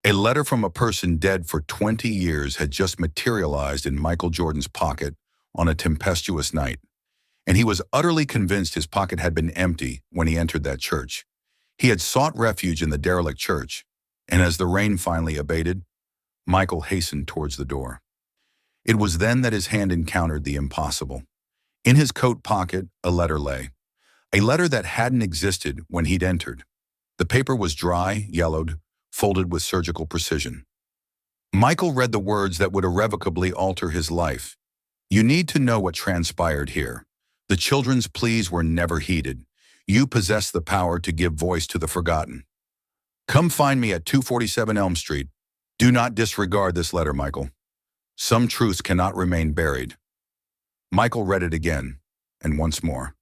A letter from a person dead for 20 years had just materialized in Michael Jordan's pocket on a tempestuous night, and he was utterly convinced his pocket had been empty when he entered that church. He had sought refuge in the derelict church, and as the rain finally abated, Michael hastened towards the door. It was then that his hand encountered the impossible. In his coat pocket, a letter lay. A letter that hadn't existed when he'd entered. The paper was dry, yellowed, folded with surgical precision. Michael read the words that would irrevocably alter his life. You need to know what transpired here. The children's pleas were never heeded. You possess the power to give voice to the forgotten. Come find me at 247 Elm Street. Do not disregard this letter, Michael. Some truths cannot remain buried. Michael read it again, and once more.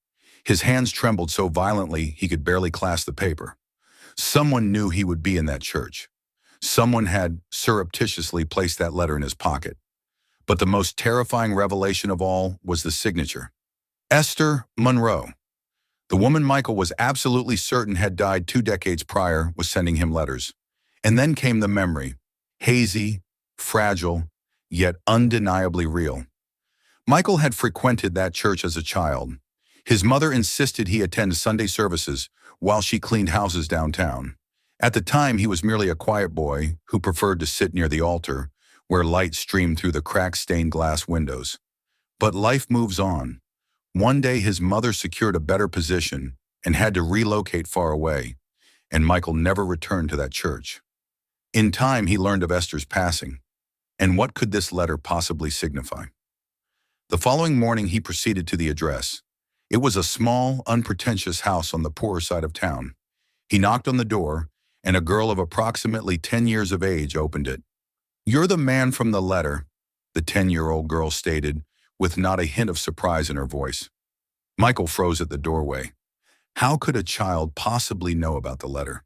His hands trembled so violently he could barely clasp the paper. Someone knew he would be in that church. Someone had surreptitiously placed that letter in his pocket. But the most terrifying revelation of all was the signature. Esther Monroe. The woman Michael was absolutely certain had died 2 decades prior was sending him letters. And then came the memory, hazy, fragile, yet undeniably real. Michael had frequented that church as a child. His mother insisted he attend Sunday services while she cleaned houses downtown. At the time, he was merely a quiet boy who preferred to sit near the altar, where light streamed through the crack-stained glass windows. But life moves on. One day, his mother secured a better position and had to relocate far away, and Michael never returned to that church. In time, he learned of Esther's passing. And what could this letter possibly signify? The following morning, he proceeded to the address. It was a small, unpretentious house on the poorer side of town. He knocked on the door, and a girl of approximately 10 years of age opened it. "You're the man from the letter," the 10-year-old girl stated, with not a hint of surprise in her voice. Michael froze at the doorway. How could a child possibly know about the letter?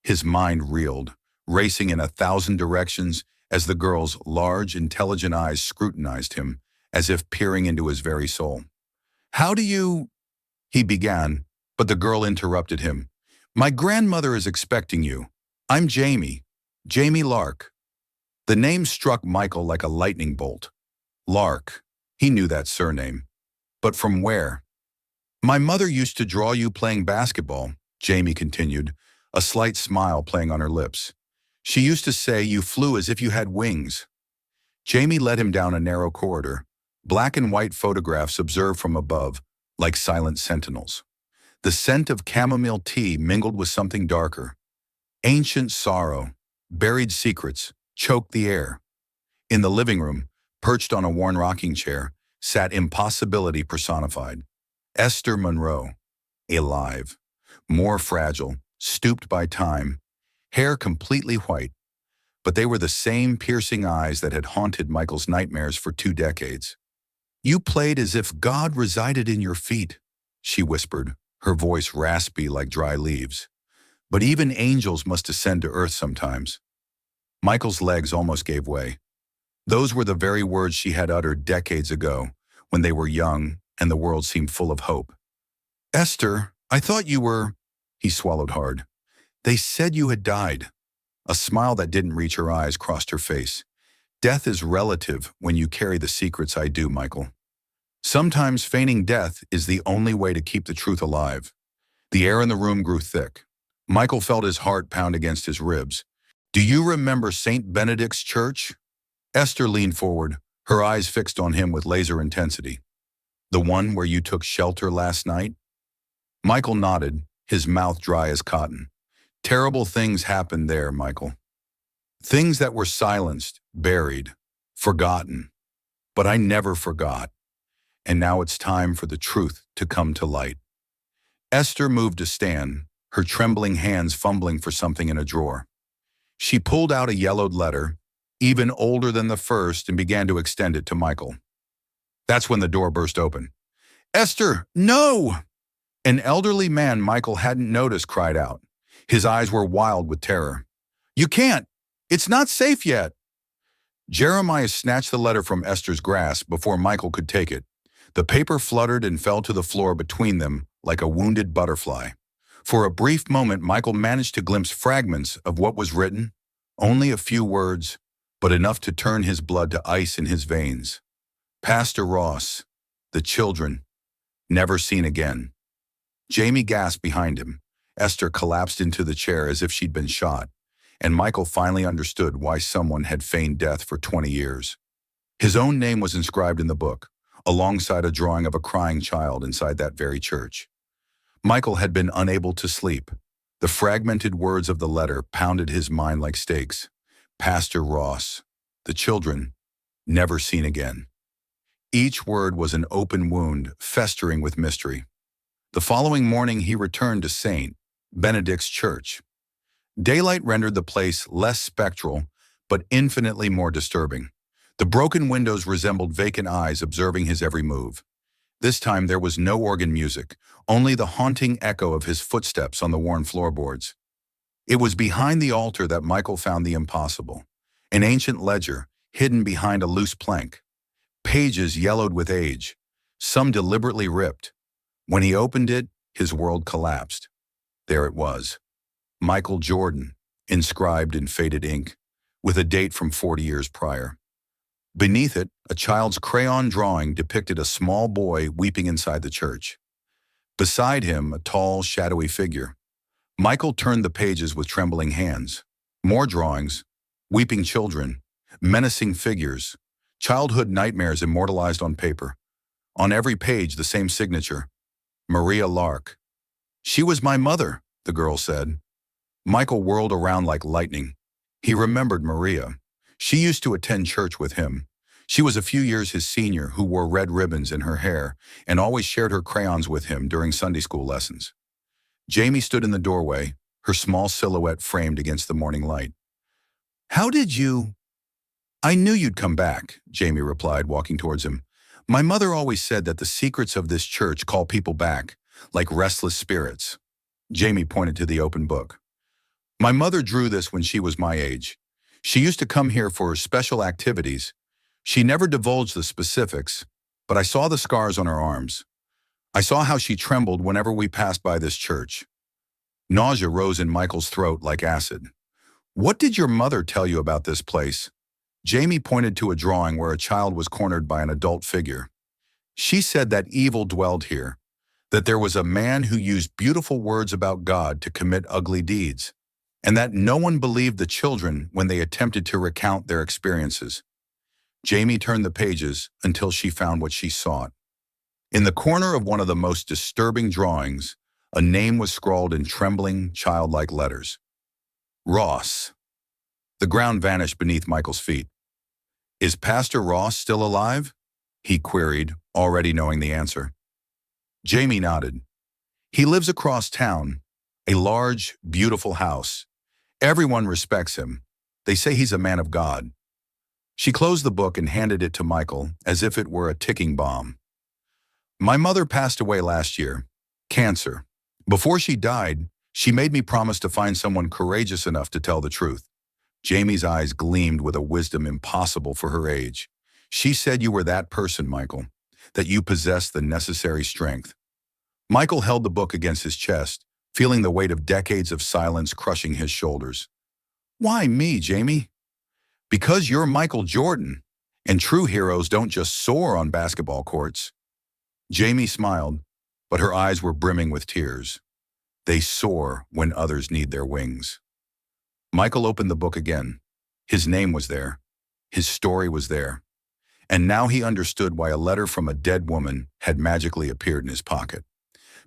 His mind reeled, racing in 1,000 directions as the girl's large, intelligent eyes scrutinized him, as if peering into his very soul. "How do you—" he began, but the girl interrupted him. "My grandmother is expecting you. I'm Jamie Lark." The name struck Michael like a lightning bolt. Lark. He knew that surname. But from where? "My mother used to draw you playing basketball," Jamie continued, a slight smile playing on her lips. "She used to say you flew as if you had wings." Jamie led him down a narrow corridor, black and white photographs observed from above, like silent sentinels. The scent of chamomile tea mingled with something darker. Ancient sorrow, buried secrets, choked the air. In the living room, perched on a worn rocking chair, sat impossibility personified. Esther Monroe, alive, more fragile, stooped by time, hair completely white. But they were the same piercing eyes that had haunted Michael's nightmares for 2 decades. "You played as if God resided in your feet," she whispered, her voice raspy like dry leaves. "But even angels must descend to earth sometimes." Michael's legs almost gave way. Those were the very words she had uttered decades ago, when they were young and the world seemed full of hope. "Esther, I thought you were—" He swallowed hard. "They said you had died." A smile that didn't reach her eyes crossed her face. "Death is relative when you carry the secrets I do, Michael. Sometimes feigning death is the only way to keep the truth alive." The air in the room grew thick. Michael felt his heart pound against his ribs. "Do you remember St. Benedict's Church?" Esther leaned forward, her eyes fixed on him with laser intensity. "The one where you took shelter last night?" Michael nodded, his mouth dry as cotton. "Terrible things happened there, Michael. Things that were silenced, buried, forgotten. But I never forgot. And now it's time for the truth to come to light." Esther moved to stand, her trembling hands fumbling for something in a drawer. She pulled out a yellowed letter, even older than the first, and began to extend it to Michael. That's when the door burst open. "Esther, no!" An elderly man Michael hadn't noticed cried out. His eyes were wild with terror. "You can't! It's not safe yet!" Jeremiah snatched the letter from Esther's grasp before Michael could take it. The paper fluttered and fell to the floor between them like a wounded butterfly. For a brief moment, Michael managed to glimpse fragments of what was written, Only a few words, but enough to turn his blood to ice in his veins. Pastor Ross, the children, never seen again. Jamie gasped behind him. Esther collapsed into the chair as if she'd been shot, and Michael finally understood why someone had feigned death for 20 years. His own name was inscribed in the book, alongside a drawing of a crying child inside that very church. Michael had been unable to sleep. The fragmented words of the letter pounded his mind like stakes. Pastor Ross, the children, never seen again. Each word was an open wound, festering with mystery. The following morning he returned to St. Benedict's Church. Daylight rendered the place less spectral, but infinitely more disturbing. The broken windows resembled vacant eyes observing his every move. This time there was no organ music, only the haunting echo of his footsteps on the worn floorboards. It was behind the altar that Michael found the impossible. An ancient ledger, hidden behind a loose plank. Pages yellowed with age, some deliberately ripped. When he opened it, his world collapsed. There it was. Michael Jordan, inscribed in faded ink, with a date from 40 years prior. Beneath it, a child's crayon drawing depicted a small boy weeping inside the church. Beside him, a tall, shadowy figure. Michael turned the pages with trembling hands. More drawings, weeping children, menacing figures, childhood nightmares immortalized on paper. On every page, the same signature, Maria Lark. "She was my mother," the girl said. Michael whirled around like lightning. He remembered Maria. She used to attend church with him. She was a few years his senior, who wore red ribbons in her hair and always shared her crayons with him during Sunday school lessons. Jamie stood in the doorway, her small silhouette framed against the morning light. "How did you—" "I knew you'd come back," Jamie replied, walking towards him. "My mother always said that the secrets of this church call people back, like restless spirits." Jamie pointed to the open book. "My mother drew this when she was my age. She used to come here for special activities. She never divulged the specifics, but I saw the scars on her arms. I saw how she trembled whenever we passed by this church." Nausea rose in Michael's throat like acid. "What did your mother tell you about this place?" Jamie pointed to a drawing where a child was cornered by an adult figure. "She said that evil dwelled here, that there was a man who used beautiful words about God to commit ugly deeds, and that no one believed the children when they attempted to recount their experiences." Jamie turned the pages until she found what she sought. In the corner of one of the most disturbing drawings, a name was scrawled in trembling, childlike letters. Ross. The ground vanished beneath Michael's feet. "Is Pastor Ross still alive?" he queried, already knowing the answer. Jamie nodded. "He lives across town, a large, beautiful house. Everyone respects him. They say he's a man of God." She closed the book and handed it to Michael as if it were a ticking bomb. "My mother passed away last year. Cancer. Before she died, she made me promise to find someone courageous enough to tell the truth." Jamie's eyes gleamed with a wisdom impossible for her age. "She said you were that person, Michael, that you possessed the necessary strength." Michael held the book against his chest, feeling the weight of decades of silence crushing his shoulders. "Why me, Jamie?" "Because you're Michael Jordan, and true heroes don't just soar on basketball courts." Jamie smiled, but her eyes were brimming with tears. "They soar when others need their wings." Michael opened the book again. His name was there. His story was there. And now he understood why a letter from a dead woman had magically appeared in his pocket.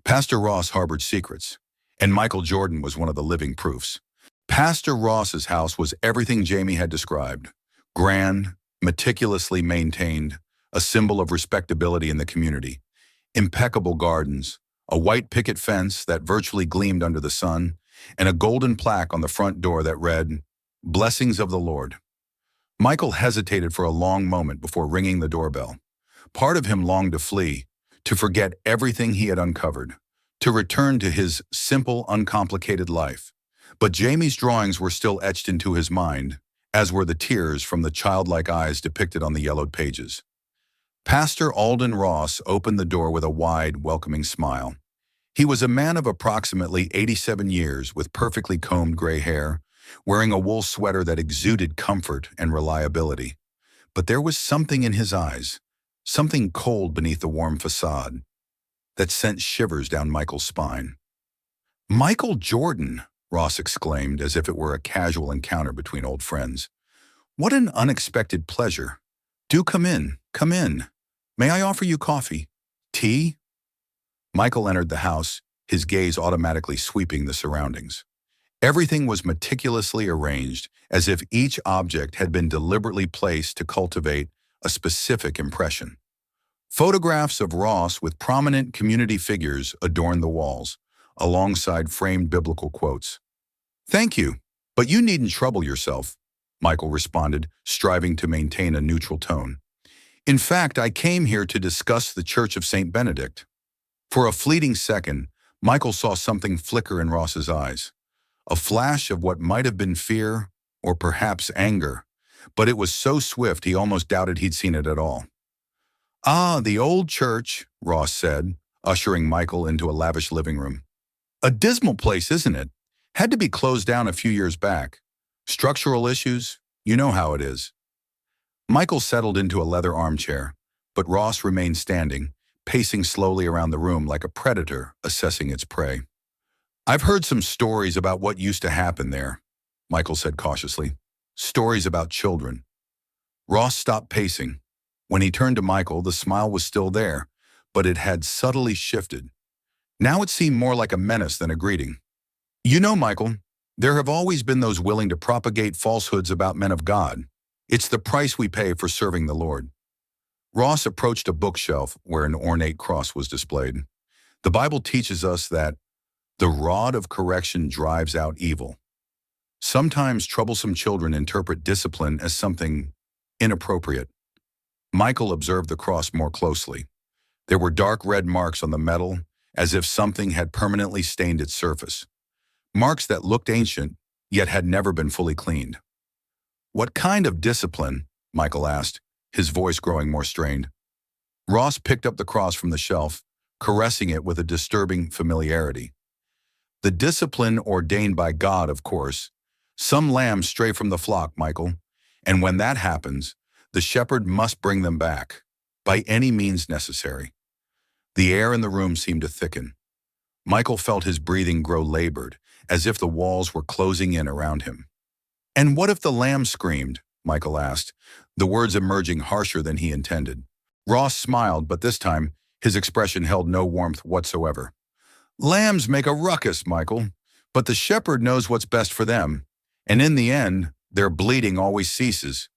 Pastor Ross harbored secrets, and Michael Jordan was one of the living proofs. Pastor Ross's house was everything Jamie had described. Grand, meticulously maintained, a symbol of respectability in the community. Impeccable gardens, a white picket fence that virtually gleamed under the sun, and a golden plaque on the front door that read, "Blessings of the Lord." Michael hesitated for a long moment before ringing the doorbell. Part of him longed to flee, to forget everything he had uncovered, to return to his simple, uncomplicated life. But Jamie's drawings were still etched into his mind, as were the tears from the childlike eyes depicted on the yellowed pages. Pastor Alden Ross opened the door with a wide, welcoming smile. He was a man of approximately 87 years with perfectly combed gray hair, wearing a wool sweater that exuded comfort and reliability. But there was something in his eyes, something cold beneath the warm facade, that sent shivers down Michael's spine. "Michael Jordan!" Ross exclaimed as if it were a casual encounter between old friends. "What an unexpected pleasure. Do come in, come in. May I offer you coffee? Tea?" Michael entered the house, his gaze automatically sweeping the surroundings. Everything was meticulously arranged, as if each object had been deliberately placed to cultivate a specific impression. Photographs of Ross with prominent community figures adorned the walls, alongside framed biblical quotes. "Thank you, but you needn't trouble yourself," Michael responded, striving to maintain a neutral tone. "In fact, I came here to discuss the Church of St. Benedict." For a fleeting second, Michael saw something flicker in Ross's eyes, a flash of what might have been fear or perhaps anger, but it was so swift he almost doubted he'd seen it at all. "Ah, the old church," Ross said, ushering Michael into a lavish living room. "A dismal place, isn't it? Had to be closed down a few years back. Structural issues, you know how it is." Michael settled into a leather armchair, but Ross remained standing, pacing slowly around the room like a predator assessing its prey. "I've heard some stories about what used to happen there," Michael said cautiously. "Stories about children." Ross stopped pacing. When he turned to Michael, the smile was still there, but it had subtly shifted. Now it seemed more like a menace than a greeting. "You know, Michael, there have always been those willing to propagate falsehoods about men of God. It's the price we pay for serving the Lord." Ross approached a bookshelf where an ornate cross was displayed. "The Bible teaches us that the rod of correction drives out evil. Sometimes troublesome children interpret discipline as something inappropriate." Michael observed the cross more closely. There were dark red marks on the metal, as if something had permanently stained its surface. Marks that looked ancient, yet had never been fully cleaned. "What kind of discipline?" Michael asked, his voice growing more strained. Ross picked up the cross from the shelf, caressing it with a disturbing familiarity. "The discipline ordained by God, of course. Some lambs stray from the flock, Michael, and when that happens, the shepherd must bring them back, by any means necessary." The air in the room seemed to thicken. Michael felt his breathing grow labored, as if the walls were closing in around him. "And what if the lamb screamed?" Michael asked, the words emerging harsher than he intended. Ross smiled, but this time, his expression held no warmth whatsoever. "Lambs make a ruckus, Michael, but the shepherd knows what's best for them, and in the end, their bleating always ceases."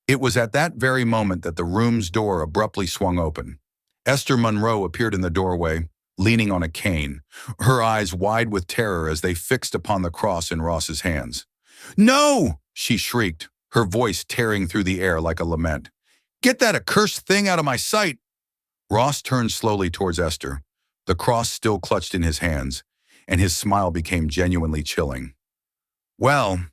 It was at that very moment that the room's door abruptly swung open. Esther Monroe appeared in the doorway, leaning on a cane, her eyes wide with terror as they fixed upon the cross in Ross's hands. "No!" she shrieked, her voice tearing through the air like a lament. "Get that accursed thing out of my sight!" Ross turned slowly towards Esther, the cross still clutched in his hands, and his smile became genuinely chilling. "Well,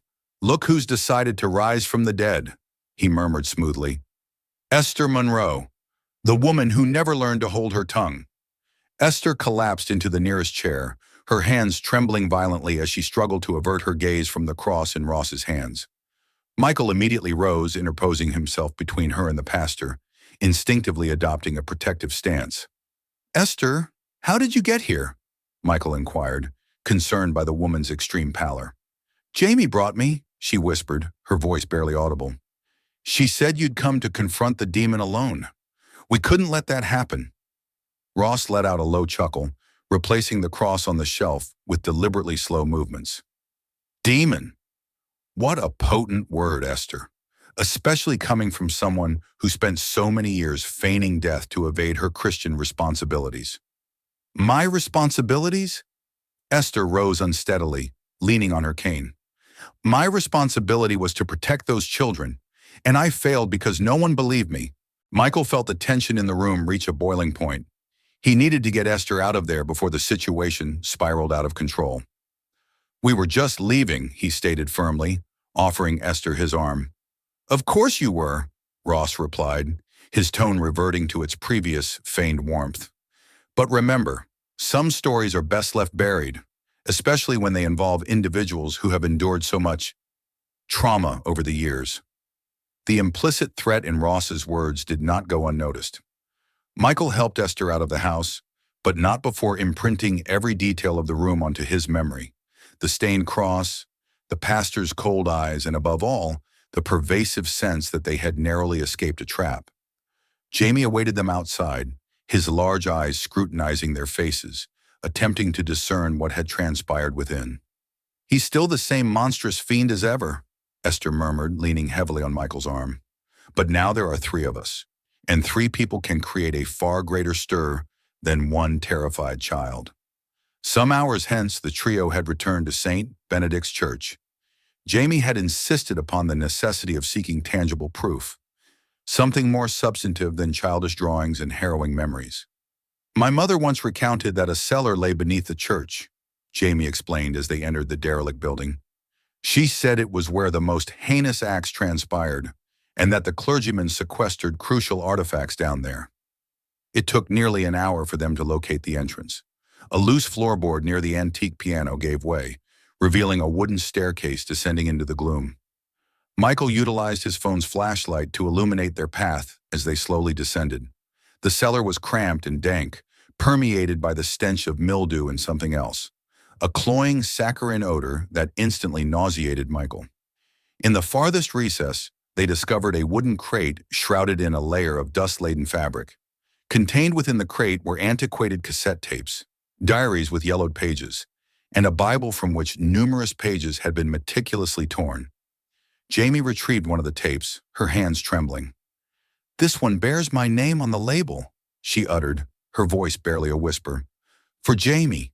look who's decided to rise from the dead," he murmured smoothly. "Esther Monroe, the woman who never learned to hold her tongue." Esther collapsed into the nearest chair, her hands trembling violently as she struggled to avert her gaze from the cross in Ross's hands. Michael immediately rose, interposing himself between her and the pastor, instinctively adopting a protective stance. "Esther, how did you get here?" Michael inquired, concerned by the woman's extreme pallor. "Jamie brought me," she whispered, her voice barely audible. "She said you'd come to confront the demon alone. We couldn't let that happen." Ross let out a low chuckle, replacing the cross on the shelf with deliberately slow movements. "Demon. What a potent word, Esther, especially coming from someone who spent so many years feigning death to evade her Christian responsibilities." "My responsibilities?" Esther rose unsteadily, leaning on her cane. "My responsibility was to protect those children, and I failed because no one believed me." Michael felt the tension in the room reach a boiling point. He needed to get Esther out of there before the situation spiraled out of control. "We were just leaving," he stated firmly, offering Esther his arm. "Of course you were," Ross replied, his tone reverting to its previous feigned warmth. "But remember, some stories are best left buried, especially when they involve individuals who have endured so much trauma over the years. The implicit threat in Ross's words did not go unnoticed. Michael helped Esther out of the house, but not before imprinting every detail of the room onto his memory. The stained cross, the pastor's cold eyes, and above all, the pervasive sense that they had narrowly escaped a trap. Jamie awaited them outside, his large eyes scrutinizing their faces, attempting to discern what had transpired within. "He's still the same monstrous fiend as ever," Esther murmured, leaning heavily on Michael's arm. "But now there are three of us, and three people can create a far greater stir than one terrified child." Some hours hence, the trio had returned to St. Benedict's Church. Jamie had insisted upon the necessity of seeking tangible proof, something more substantive than childish drawings and harrowing memories. "My mother once recounted that a cellar lay beneath the church," Jamie explained as they entered the derelict building. "She said it was where the most heinous acts transpired, and that the clergyman sequestered crucial artifacts down there." It took nearly an hour for them to locate the entrance. A loose floorboard near the antique piano gave way, revealing a wooden staircase descending into the gloom. Michael utilized his phone's flashlight to illuminate their path as they slowly descended. The cellar was cramped and dank, permeated by the stench of mildew and something else, a cloying saccharine odor that instantly nauseated Michael. In the farthest recess, they discovered a wooden crate shrouded in a layer of dust-laden fabric. Contained within the crate were antiquated cassette tapes, diaries with yellowed pages, and a Bible from which numerous pages had been meticulously torn. Jamie retrieved one of the tapes, her hands trembling. "This one bears my name on the label," she uttered, her voice barely a whisper. "For Jamie,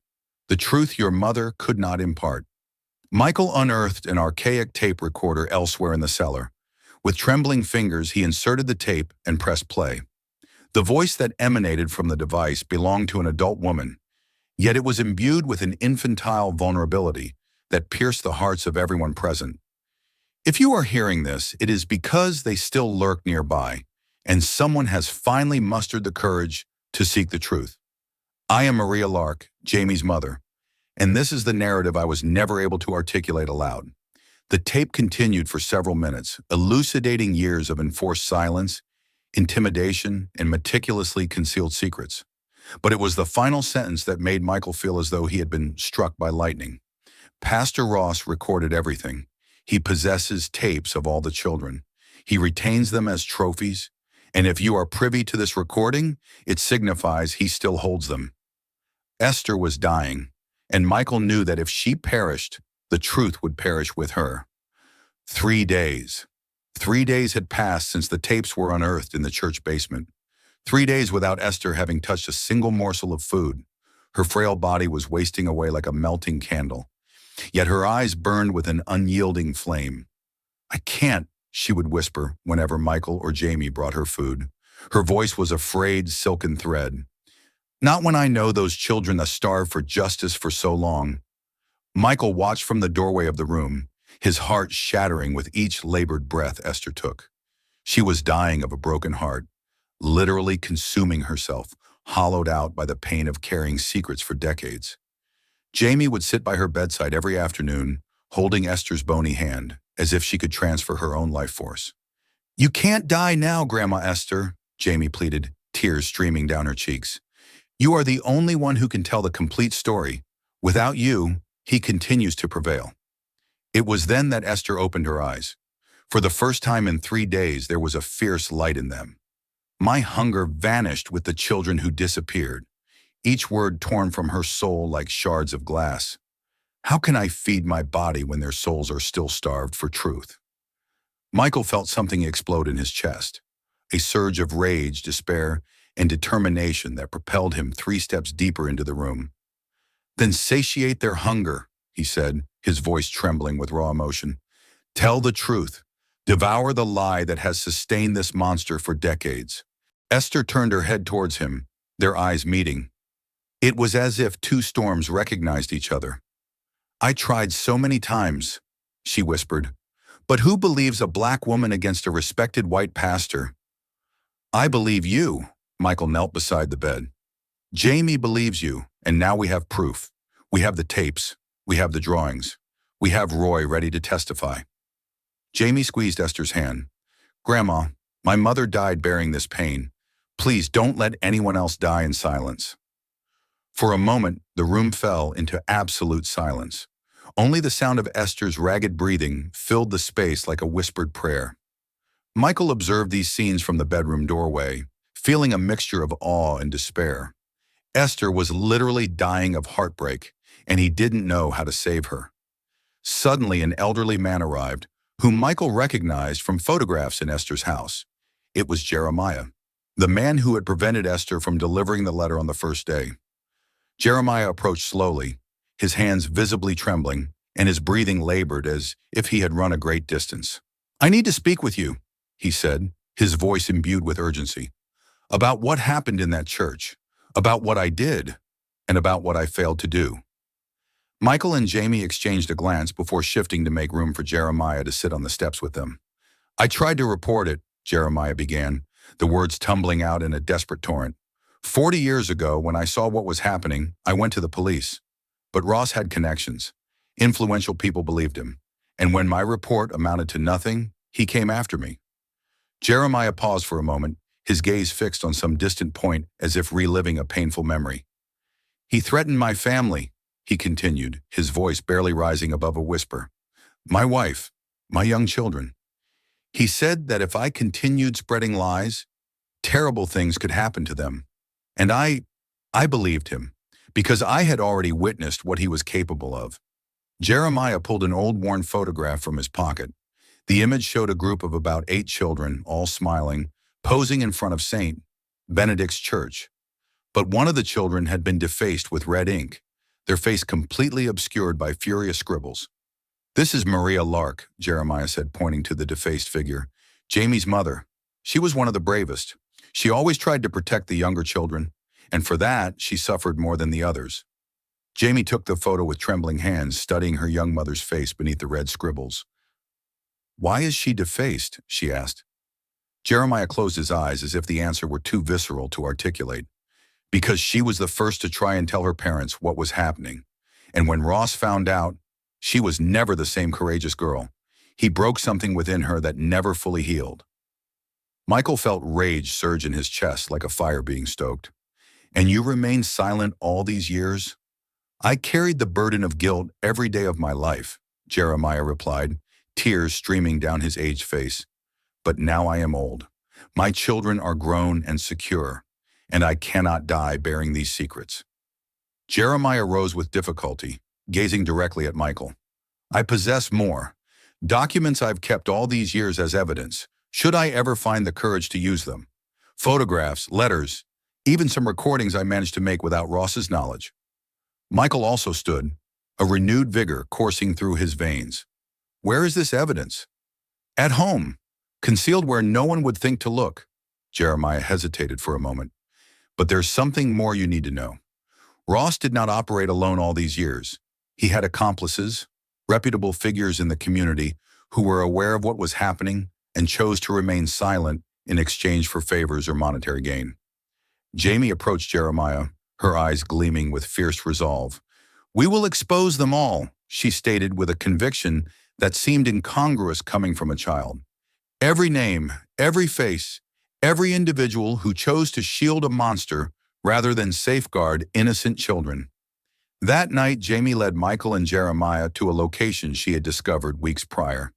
the truth your mother could not impart." Michael unearthed an archaic tape recorder elsewhere in the cellar. With trembling fingers, he inserted the tape and pressed play. The voice that emanated from the device belonged to an adult woman, yet it was imbued with an infantile vulnerability that pierced the hearts of everyone present. If you are hearing this, it is because they still lurk nearby, and someone has finally mustered the courage to seek the truth. I am Maria Lark, Jamie's mother, and this is the narrative I was never able to articulate aloud. The tape continued for several minutes, elucidating years of enforced silence, intimidation, and meticulously concealed secrets. But it was the final sentence that made Michael feel as though he had been struck by lightning. "Pastor Ross recorded everything. He possesses tapes of all the children. He retains them as trophies, and if you are privy to this recording, it signifies he still holds them." Esther was dying, and Michael knew that if she perished, the truth would perish with her. 3 days. 3 days had passed since the tapes were unearthed in the church basement. 3 days without Esther having touched a single morsel of food. Her frail body was wasting away like a melting candle. Yet her eyes burned with an unyielding flame. "I can't," she would whisper whenever Michael or Jamie brought her food. Her voice was a frayed, silken thread. "Not when I know those children have starved for justice for so long." Michael watched from the doorway of the room, his heart shattering with each labored breath Esther took. She was dying of a broken heart, literally consuming herself, hollowed out by the pain of carrying secrets for decades. Jamie would sit by her bedside every afternoon, holding Esther's bony hand, as if she could transfer her own life force. "You can't die now, Grandma Esther," Jamie pleaded, tears streaming down her cheeks. "You are the only one who can tell the complete story. Without you, he continues to prevail." It was then that Esther opened her eyes. For the first time in 3 days, there was a fierce light in them. "My hunger vanished with the children who disappeared," each word torn from her soul like shards of glass. "How can I feed my body when their souls are still starved for truth?" Michael felt something explode in his chest, a surge of rage, despair, and determination that propelled him 3 steps deeper into the room. "Then satiate their hunger," he said, his voice trembling with raw emotion. "Tell the truth. Devour the lie that has sustained this monster for decades." Esther turned her head towards him, their eyes meeting. It was as if 2 storms recognized each other. "I tried so many times," she whispered. "But who believes a black woman against a respected white pastor?" "I believe you." Michael knelt beside the bed. "Jamie believes you, and now we have proof. We have the tapes. We have the drawings. We have Roy ready to testify. Jamie squeezed Esther's hand. Grandma, my mother died bearing this pain. Please don't let anyone else die in silence. For a moment, the room fell into absolute silence. Only the sound of Esther's ragged breathing filled the space like a whispered prayer. Michael observed these scenes from the bedroom doorway, feeling a mixture of awe and despair. Esther was literally dying of heartbreak, and he didn't know how to save her. Suddenly, an elderly man arrived, whom Michael recognized from photographs in Esther's house. It was Jeremiah, the man who had prevented Esther from delivering the letter on the first day. Jeremiah approached slowly, his hands visibly trembling, and his breathing labored as if he had run a great distance. I need to speak with you, he said, his voice imbued with urgency, about what happened in that church, about what I did, and about what I failed to do. Michael and Jamie exchanged a glance before shifting to make room for Jeremiah to sit on the steps with them. I tried to report it, Jeremiah began, the words tumbling out in a desperate torrent. 40 years ago, when I saw what was happening, I went to the police. But Ross had connections. Influential people believed him. And when my report amounted to nothing, he came after me. Jeremiah paused for a moment, his gaze fixed on some distant point as if reliving a painful memory. He threatened my family, he continued, his voice barely rising above a whisper. My wife, my young children. He said that if I continued spreading lies, terrible things could happen to them. And I believed him, because I had already witnessed what he was capable of. Jeremiah pulled an old worn photograph from his pocket. The image showed a group of about 8 children, all smiling, posing in front of St. Benedict's Church. But one of the children had been defaced with red ink, their face completely obscured by furious scribbles. This is Maria Lark, Jeremiah said, pointing to the defaced figure. Jamie's mother. She was one of the bravest. She always tried to protect the younger children, and for that, she suffered more than the others. Jamie took the photo with trembling hands, studying her young mother's face beneath the red scribbles. Why is she defaced? She asked. Jeremiah closed his eyes as if the answer were too visceral to articulate. Because she was the first to try and tell her parents what was happening. And when Ross found out, she was never the same courageous girl. He broke something within her that never fully healed. Michael felt rage surge in his chest like a fire being stoked. And you remained silent all these years? I carried the burden of guilt every day of my life, Jeremiah replied, tears streaming down his aged face. But now I am old. My children are grown and secure, and I cannot die bearing these secrets. Jeremiah rose with difficulty, gazing directly at Michael. I possess more. Documents I've kept all these years as evidence, should I ever find the courage to use them. Photographs, letters, even some recordings I managed to make without Ross's knowledge. Michael also stood, a renewed vigor coursing through his veins. Where is this evidence? At home, concealed where no one would think to look. Jeremiah hesitated for a moment. But there's something more you need to know. Ross did not operate alone all these years. He had accomplices, reputable figures in the community who were aware of what was happening and chose to remain silent in exchange for favors or monetary gain. Jamie approached Jeremiah, her eyes gleaming with fierce resolve. We will expose them all, she stated with a conviction that seemed incongruous coming from a child. Every name, every face, every individual who chose to shield a monster rather than safeguard innocent children. That night, Jamie led Michael and Jeremiah to a location she had discovered weeks prior.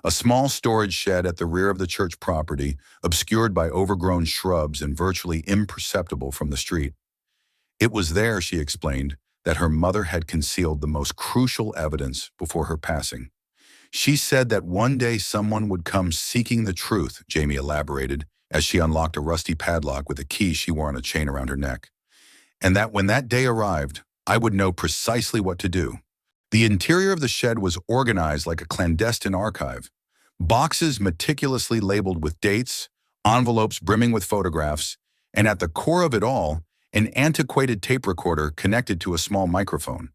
A small storage shed at the rear of the church property, obscured by overgrown shrubs and virtually imperceptible from the street. It was there, she explained, that her mother had concealed the most crucial evidence before her passing. She said that one day someone would come seeking the truth, Jamie elaborated, as she unlocked a rusty padlock with a key she wore on a chain around her neck. And that when that day arrived, I would know precisely what to do. The interior of the shed was organized like a clandestine archive. Boxes meticulously labeled with dates, envelopes brimming with photographs, and at the core of it all, an antiquated tape recorder connected to a small microphone.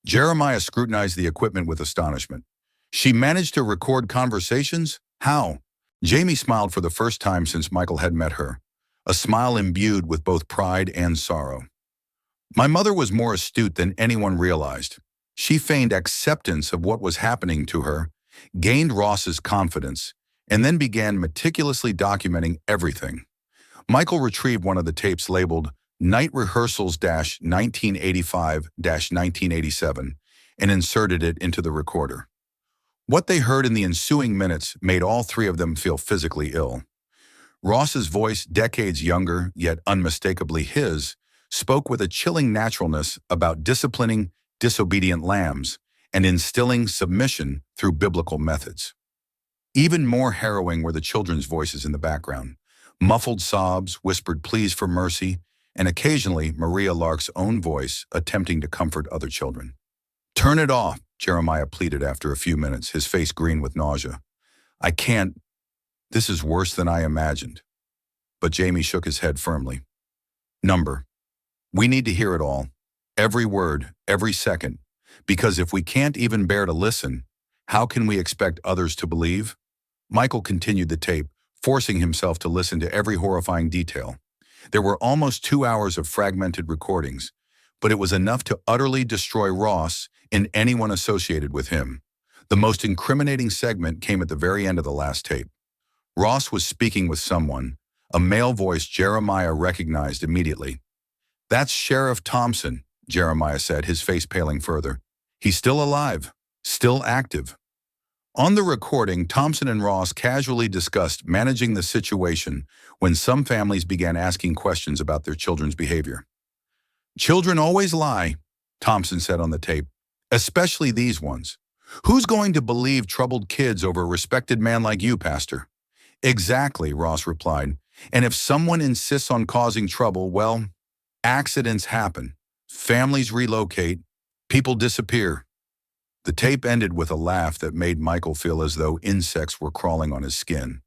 Jeremiah scrutinized the equipment with astonishment. She managed to record conversations? How? Jamie smiled for the first time since Michael had met her, a smile imbued with both pride and sorrow. My mother was more astute than anyone realized. She feigned acceptance of what was happening to her, gained Ross's confidence, and then began meticulously documenting everything. Michael retrieved one of the tapes labeled Night Rehearsals 1985 1987 and inserted it into the recorder. What they heard in the ensuing minutes made all three of them feel physically ill. Ross's voice, decades younger, yet unmistakably his, spoke with a chilling naturalness about disciplining disobedient lambs and instilling submission through biblical methods. Even more harrowing were the children's voices in the background. Muffled sobs, whispered pleas for mercy, and occasionally Maria Lark's own voice attempting to comfort other children. "Turn it off," Jeremiah pleaded after a few minutes, his face green with nausea. "I can't. This is worse than I imagined." But Jamie shook his head firmly. "Number, we need to hear it all. Every word, every second. Because if we can't even bear to listen, how can we expect others to believe?" Michael continued the tape, forcing himself to listen to every horrifying detail. There were almost 2 hours of fragmented recordings, but it was enough to utterly destroy Ross and anyone associated with him. The most incriminating segment came at the very end of the last tape. Ross was speaking with someone, a male voice Jeremiah recognized immediately. "That's Sheriff Thompson," Jeremiah said, his face paling further. "He's still alive, still active." On the recording, Thompson and Ross casually discussed managing the situation when some families began asking questions about their children's behavior. "Children always lie," Thompson said on the tape, "especially these ones. Who's going to believe troubled kids over a respected man like you, Pastor?" "Exactly," Ross replied. "And if someone insists on causing trouble, well, accidents happen. Families relocate. People disappear." The tape ended with a laugh that made Michael feel as though insects were crawling on his skin.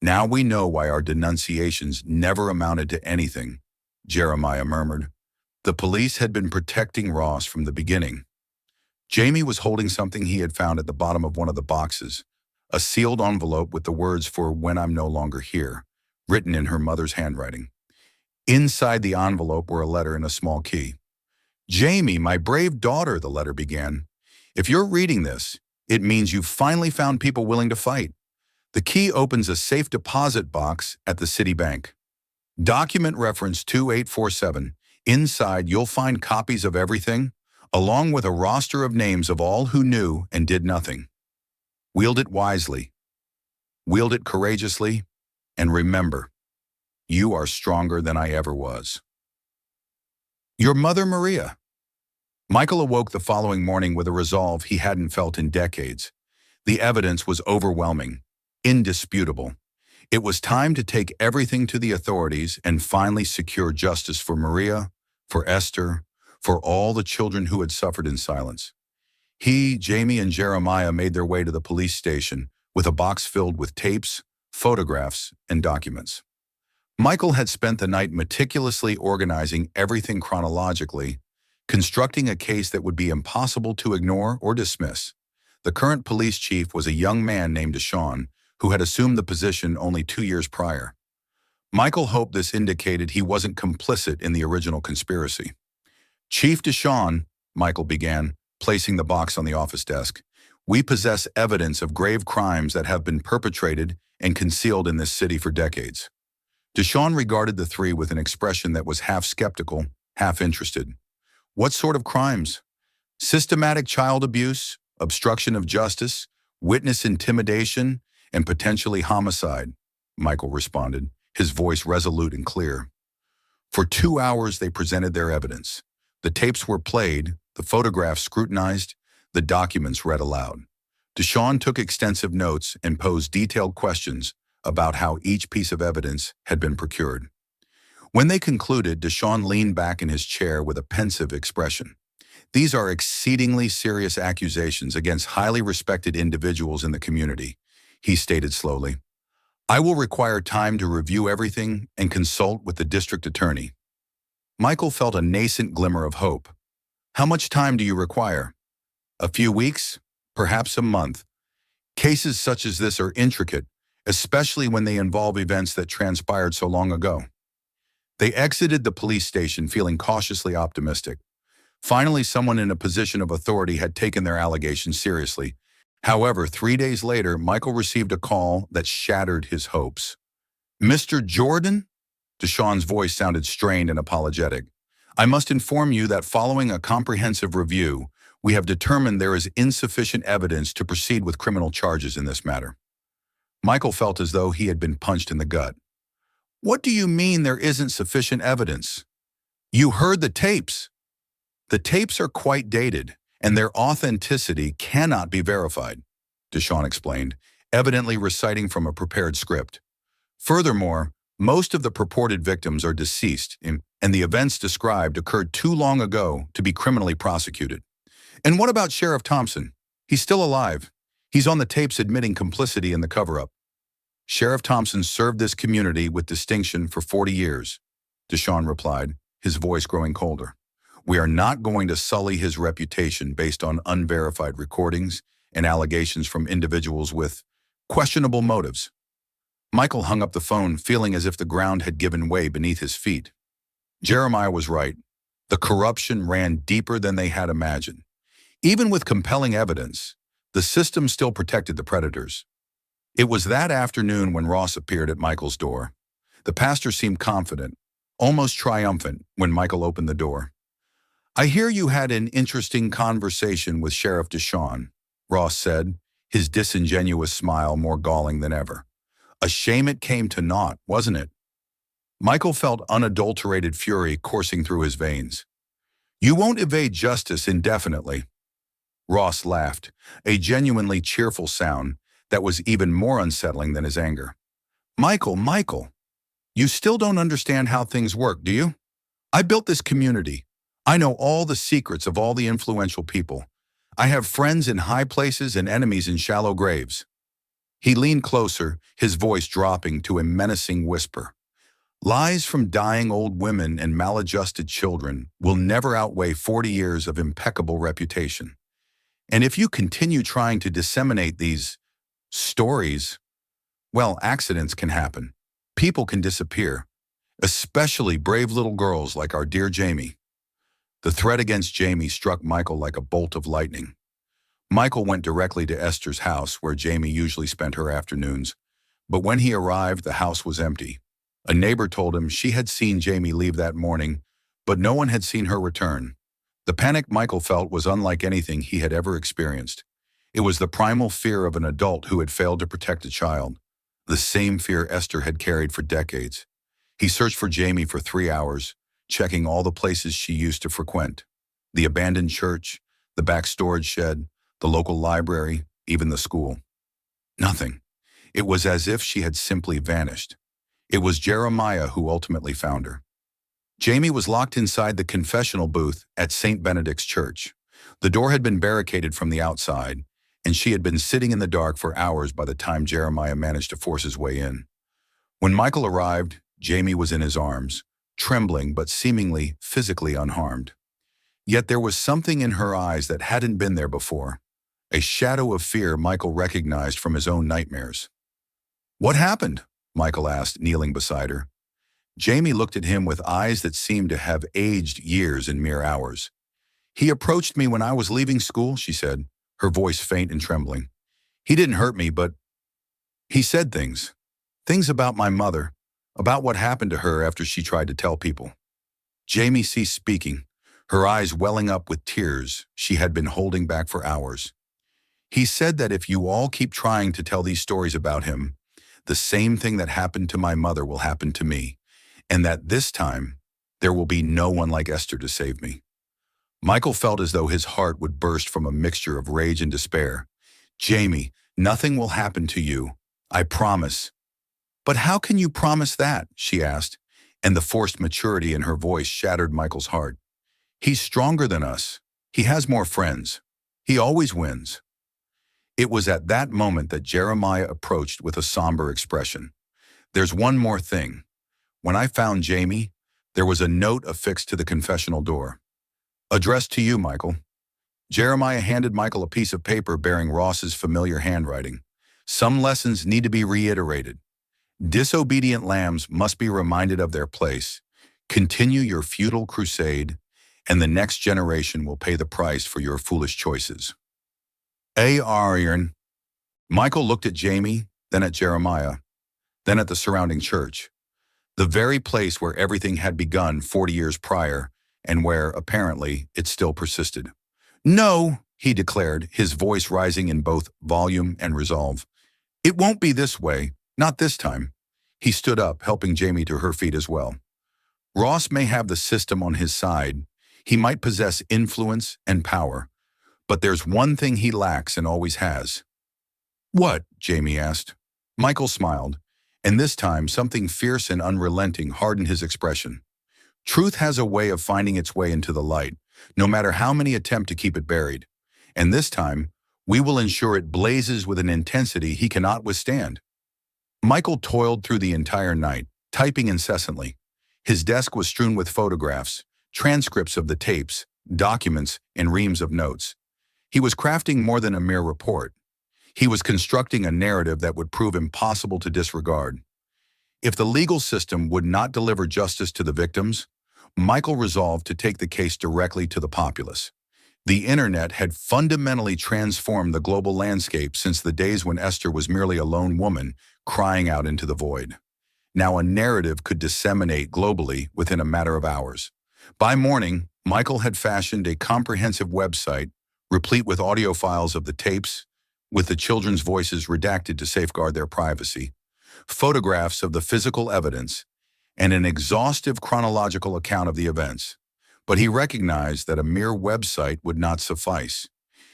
"Now we know why our denunciations never amounted to anything," Jeremiah murmured. The police had been protecting Ross from the beginning. Jamie was holding something he had found at the bottom of one of the boxes, a sealed envelope with the words for "When I'm no longer here," written in her mother's handwriting. Inside the envelope were a letter and a small key. "Jamie, my brave daughter," the letter began. "If you're reading this, it means you've finally found people willing to fight. The key opens a safe deposit box at the city bank. Document reference 2847. Inside, you'll find copies of everything, along with a roster of names of all who knew and did nothing. Wield it wisely. Wield it courageously. And remember, you are stronger than I ever was. Your mother, Maria." Michael awoke the following morning with a resolve he hadn't felt in decades. The evidence was overwhelming, indisputable. It was time to take everything to the authorities and finally secure justice for Maria, for Esther, for all the children who had suffered in silence. He, Jamie, and Jeremiah made their way to the police station with a box filled with tapes, photographs, and documents. Michael had spent the night meticulously organizing everything chronologically, constructing a case that would be impossible to ignore or dismiss. The current police chief was a young man named Deshawn, who had assumed the position only 2 years prior. Michael hoped this indicated he wasn't complicit in the original conspiracy. "Chief Deshawn," Michael began, placing the box on the office desk, "we possess evidence of grave crimes that have been perpetrated and concealed in this city for decades." Deshawn regarded the three with an expression that was half skeptical, half interested. "What sort of crimes?" "Systematic child abuse, obstruction of justice, witness intimidation, and potentially homicide," Michael responded, his voice resolute and clear. For 2 hours they presented their evidence. The tapes were played, the photographs scrutinized, the documents read aloud. Deshawn took extensive notes and posed detailed questions about how each piece of evidence had been procured. When they concluded, Deshawn leaned back in his chair with a pensive expression. "These are exceedingly serious accusations against highly respected individuals in the community," he stated slowly. "I will require time to review everything and consult with the district attorney." Michael felt a nascent glimmer of hope. "How much time do you require?" "A few weeks, perhaps a month. Cases such as this are intricate, especially when they involve events that transpired so long ago." They exited the police station feeling cautiously optimistic. Finally, someone in a position of authority had taken their allegations seriously. However, 3 days later, Michael received a call that shattered his hopes. "Mr. Jordan?" Deshawn's voice sounded strained and apologetic. "I must inform you that following a comprehensive review, we have determined there is insufficient evidence to proceed with criminal charges in this matter." Michael felt as though he had been punched in the gut. "What do you mean there isn't sufficient evidence? You heard the tapes." "The tapes are quite dated, and their authenticity cannot be verified," Deshawn explained, evidently reciting from a prepared script. "Furthermore, most of the purported victims are deceased, and the events described occurred too long ago to be criminally prosecuted." "And what about Sheriff Thompson? He's still alive. He's on the tapes admitting complicity in the cover-up." "Sheriff Thompson served this community with distinction for 40 years, Deshawn replied, his voice growing colder. "We are not going to sully his reputation based on unverified recordings and allegations from individuals with questionable motives." Michael hung up the phone, feeling as if the ground had given way beneath his feet. Jeremiah was right. The corruption ran deeper than they had imagined. Even with compelling evidence, the system still protected the predators. It was that afternoon when Ross appeared at Michael's door. The pastor seemed confident, almost triumphant, when Michael opened the door. "I hear you had an interesting conversation with Sheriff Deshawn," Ross said, his disingenuous smile more galling than ever. "A shame it came to naught, wasn't it?" Michael felt unadulterated fury coursing through his veins. "You won't evade justice indefinitely." Ross laughed, a genuinely cheerful sound that was even more unsettling than his anger. Michael, you still don't understand how things work, do you? I built this community. I know all the secrets of all the influential people. I have friends in high places and enemies in shallow graves." He leaned closer, his voice dropping to a menacing whisper. "Lies from dying old women and maladjusted children will never outweigh 40 years of impeccable reputation. And if you continue trying to disseminate these stories, well, accidents can happen. People can disappear, especially brave little girls like our dear Jamie." The threat against Jamie struck Michael like a bolt of lightning. Michael went directly to Esther's house, where Jamie usually spent her afternoons. But when he arrived, the house was empty. A neighbor told him she had seen Jamie leave that morning, but no one had seen her return. The panic Michael felt was unlike anything he had ever experienced. It was the primal fear of an adult who had failed to protect a child, the same fear Esther had carried for decades. He searched for Jamie for 3 hours, checking all the places she used to frequent: the abandoned church, the back storage shed, the local library, even the school. Nothing. It was as if she had simply vanished. It was Jeremiah who ultimately found her. Jamie was locked inside the confessional booth at St. Benedict's Church. The door had been barricaded from the outside, and she had been sitting in the dark for hours by the time Jeremiah managed to force his way in. When Michael arrived, Jamie was in his arms, trembling but seemingly physically unharmed. Yet there was something in her eyes that hadn't been there before, a shadow of fear Michael recognized from his own nightmares. "What happened?" Michael asked, kneeling beside her. Jamie looked at him with eyes that seemed to have aged years in mere hours. "He approached me when I was leaving school," she said, her voice faint and trembling. "He didn't hurt me, but he said things. Things about my mother, about what happened to her after she tried to tell people." Jamie ceased speaking, her eyes welling up with tears she had been holding back for hours. "He said that if you all keep trying to tell these stories about him, the same thing that happened to my mother will happen to me, and that this time, there will be no one like Esther to save me." Michael felt as though his heart would burst from a mixture of rage and despair. "Jamie, nothing will happen to you. I promise." "But how can you promise that?" she asked, and the forced maturity in her voice shattered Michael's heart. "He's stronger than us. He has more friends. He always wins." It was at that moment that Jeremiah approached with a somber expression. "There's one more thing. When I found Jamie, there was a note affixed to the confessional door. Addressed to you, Michael." Jeremiah handed Michael a piece of paper bearing Ross's familiar handwriting. "Some lessons need to be reiterated. Disobedient lambs must be reminded of their place. Continue your futile crusade, and the next generation will pay the price for your foolish choices. Aaron. Michael looked at Jamie, then at Jeremiah, then at the surrounding church, the very place where everything had begun 40 years prior and where, apparently, it still persisted. No, he declared, his voice rising in both volume and resolve. It won't be this way, not this time. He stood up, helping Jamie to her feet as well. Ross may have the system on his side. He might possess influence and power. But there's one thing he lacks and always has. What? Jamie asked. Michael smiled, and this time something fierce and unrelenting hardened his expression. Truth has a way of finding its way into the light, no matter how many attempt to keep it buried. And this time, we will ensure it blazes with an intensity he cannot withstand. Michael toiled through the entire night, typing incessantly. His desk was strewn with photographs, transcripts of the tapes, documents, and reams of notes. He was crafting more than a mere report. He was constructing a narrative that would prove impossible to disregard. If the legal system would not deliver justice to the victims, Michael resolved to take the case directly to the populace. The internet had fundamentally transformed the global landscape since the days when Esther was merely a lone woman crying out into the void. Now a narrative could disseminate globally within a matter of hours. By morning, Michael had fashioned a comprehensive website replete with audio files of the tapes, with the children's voices redacted to safeguard their privacy, photographs of the physical evidence, and an exhaustive chronological account of the events. But he recognized that a mere website would not suffice.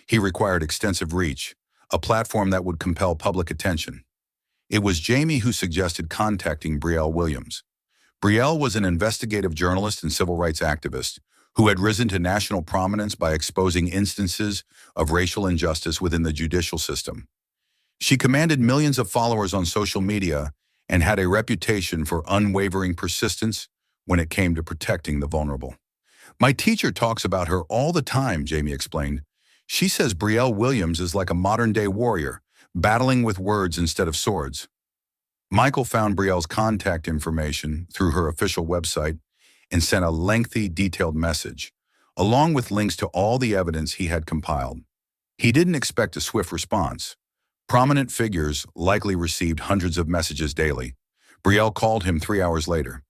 He required extensive reach, a platform that would compel public attention. It was Jamie who suggested contacting Brielle Williams. Brielle was an investigative journalist and civil rights activist who had risen to national prominence by exposing instances of racial injustice within the judicial system. She commanded millions of followers on social media and had a reputation for unwavering persistence when it came to protecting the vulnerable. My teacher talks about her all the time, Jamie explained. She says Brielle Williams is like a modern-day warrior, battling with words instead of swords. Michael found Brielle's contact information through her official website and sent a lengthy, detailed message, along with links to all the evidence he had compiled. He didn't expect a swift response. Prominent figures likely received hundreds of messages daily. Brielle called him 3 hours later.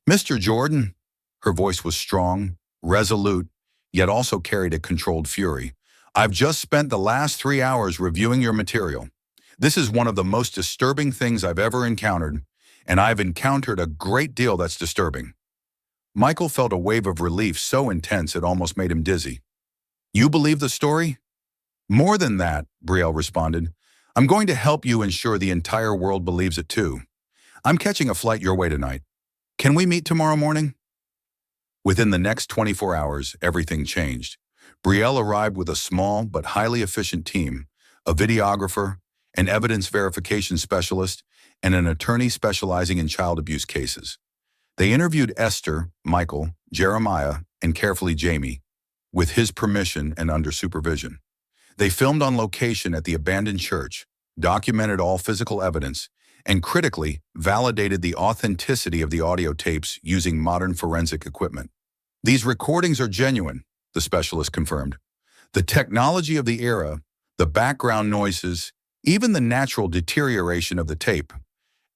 Mr. Jordan, her voice was strong, resolute, yet also carried a controlled fury. I've just spent the last 3 hours reviewing your material. This is one of the most disturbing things I've ever encountered, and I've encountered a great deal that's disturbing. Michael felt a wave of relief so intense it almost made him dizzy. You believe the story? More than that, Brielle responded. I'm going to help you ensure the entire world believes it too. I'm catching a flight your way tonight. Can we meet tomorrow morning? Within the next 24 hours, everything changed. Brielle arrived with a small but highly efficient team, a videographer, an evidence verification specialist, and an attorney specializing in child abuse cases. They interviewed Esther, Michael, Jeremiah, and carefully Jamie, with his permission and under supervision. They filmed on location at the abandoned church, documented all physical evidence, and critically validated the authenticity of the audio tapes using modern forensic equipment. These recordings are genuine, the specialist confirmed. The technology of the era, the background noises, even the natural deterioration of the tape,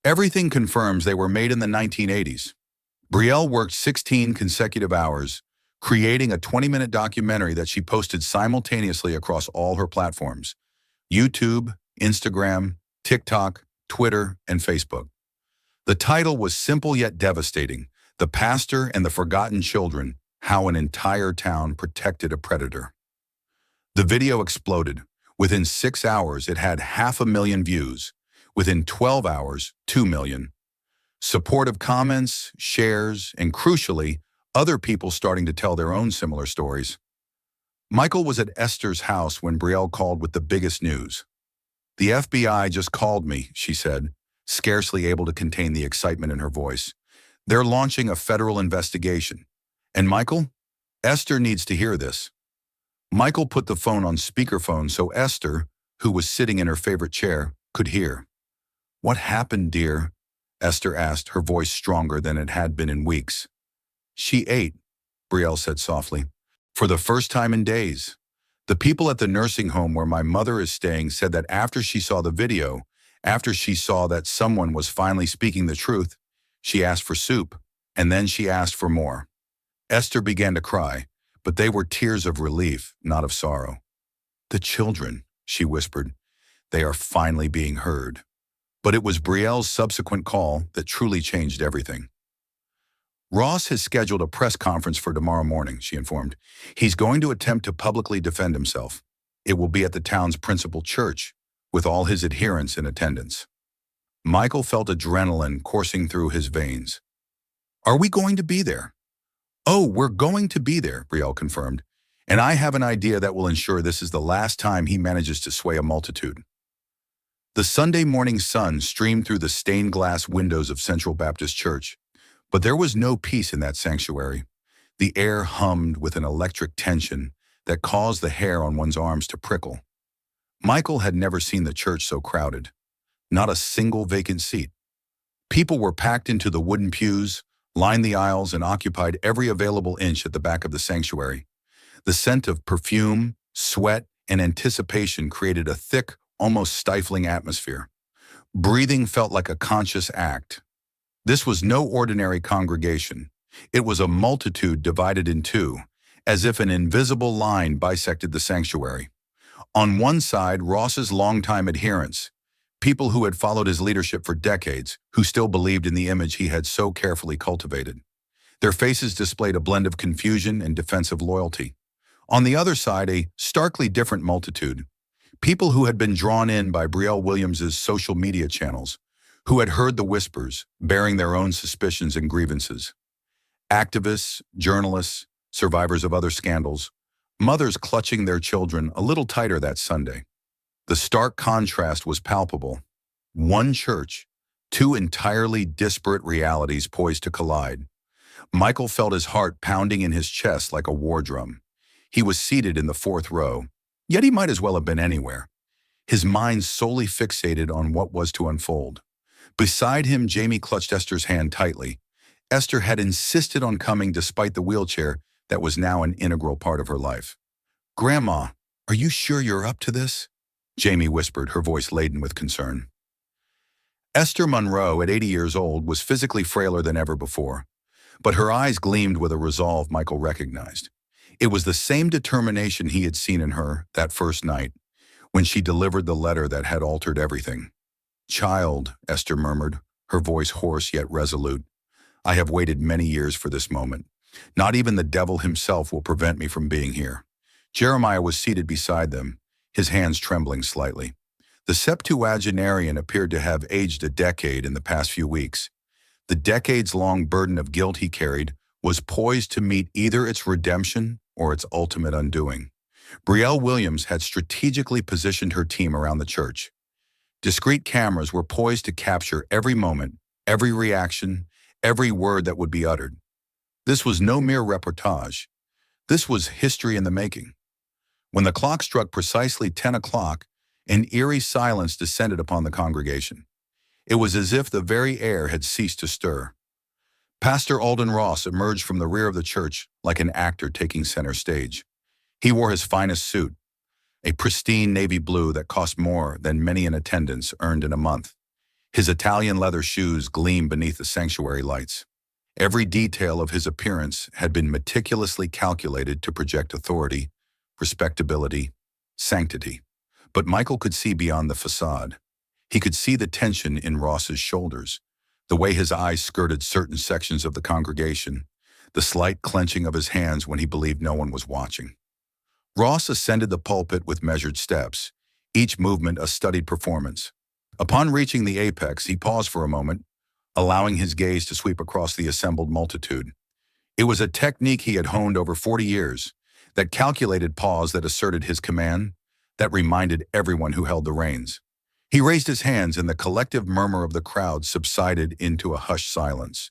everything confirms they were made in the 1980s. Brielle worked 16 consecutive hours, creating a 20-minute documentary that she posted simultaneously across all her platforms: YouTube, Instagram, TikTok, Twitter, and Facebook. The title was simple yet devastating: The Pastor and the Forgotten Children, How an Entire Town Protected a Predator. The video exploded. Within 6 hours, it had 500,000 views. Within 12 hours, 2 million. Supportive comments, shares, and crucially, other people starting to tell their own similar stories. Michael was at Esther's house when Brielle called with the biggest news. The FBI just called me, she said, scarcely able to contain the excitement in her voice. They're launching a federal investigation. And Michael, Esther needs to hear this. Michael put the phone on speakerphone so Esther, who was sitting in her favorite chair, could hear. What happened, dear? Esther asked, her voice stronger than it had been in weeks. She ate, Brielle said softly. For the first time in days. The people at the nursing home where my mother is staying said that after she saw the video, after she saw that someone was finally speaking the truth, she asked for soup, and then she asked for more. Esther began to cry, but they were tears of relief, not of sorrow. The children, she whispered, they are finally being heard. But it was Brielle's subsequent call that truly changed everything. Ross has scheduled a press conference for tomorrow morning, she informed. He's going to attempt to publicly defend himself. It will be at the town's principal church, with all his adherents in attendance. Michael felt adrenaline coursing through his veins. Are we going to be there? Oh, we're going to be there, Brielle confirmed. And I have an idea that will ensure this is the last time he manages to sway a multitude. The Sunday morning sun streamed through the stained glass windows of Central Baptist Church. But there was no peace in that sanctuary. The air hummed with an electric tension that caused the hair on one's arms to prickle. Michael had never seen the church so crowded. Not a single vacant seat. People were packed into the wooden pews, lined the aisles, and occupied every available inch at the back of the sanctuary. The scent of perfume, sweat, and anticipation created a thick, almost stifling atmosphere. Breathing felt like a conscious act. This was no ordinary congregation. It was a multitude divided in two, as if an invisible line bisected the sanctuary. On one side, Ross's longtime adherents, people who had followed his leadership for decades, who still believed in the image he had so carefully cultivated. Their faces displayed a blend of confusion and defensive loyalty. On the other side, a starkly different multitude, people who had been drawn in by Brielle Williams's social media channels, who had heard the whispers, bearing their own suspicions and grievances. Activists, journalists, survivors of other scandals, mothers clutching their children a little tighter that Sunday. The stark contrast was palpable. One church, two entirely disparate realities poised to collide. Michael felt his heart pounding in his chest like a war drum. He was seated in the fourth row, yet he might as well have been anywhere. His mind solely fixated on what was to unfold. Beside him, Jamie clutched Esther's hand tightly. Esther had insisted on coming despite the wheelchair that was now an integral part of her life. "Grandma, are you sure you're up to this?" Jamie whispered, her voice laden with concern. Esther Monroe, at 80 years old, was physically frailer than ever before, but her eyes gleamed with a resolve Michael recognized. It was the same determination he had seen in her that first night, when she delivered the letter that had altered everything. "Child," Esther murmured, her voice hoarse yet resolute, "I have waited many years for this moment. Not even the devil himself will prevent me from being here." Jeremiah was seated beside them, his hands trembling slightly. The septuagenarian appeared to have aged a decade in the past few weeks. The decades-long burden of guilt he carried was poised to meet either its redemption or its ultimate undoing. Brielle Williams had strategically positioned her team around the church. Discreet cameras were poised to capture every moment, every reaction, every word that would be uttered. This was no mere reportage. This was history in the making. When the clock struck precisely 10 o'clock, an eerie silence descended upon the congregation. It was as if the very air had ceased to stir. Pastor Alden Ross emerged from the rear of the church like an actor taking center stage. He wore his finest suit, a pristine navy blue that cost more than many in attendance earned in a month. His Italian leather shoes gleamed beneath the sanctuary lights. Every detail of his appearance had been meticulously calculated to project authority, respectability, sanctity. But Michael could see beyond the facade. He could see the tension in Ross's shoulders, the way his eyes skirted certain sections of the congregation, the slight clenching of his hands when he believed no one was watching. Ross ascended the pulpit with measured steps, each movement a studied performance. Upon reaching the apex, he paused for a moment, allowing his gaze to sweep across the assembled multitude. It was a technique he had honed over 40 years, that calculated pause that asserted his command, that reminded everyone who held the reins. He raised his hands and the collective murmur of the crowd subsided into a hushed silence.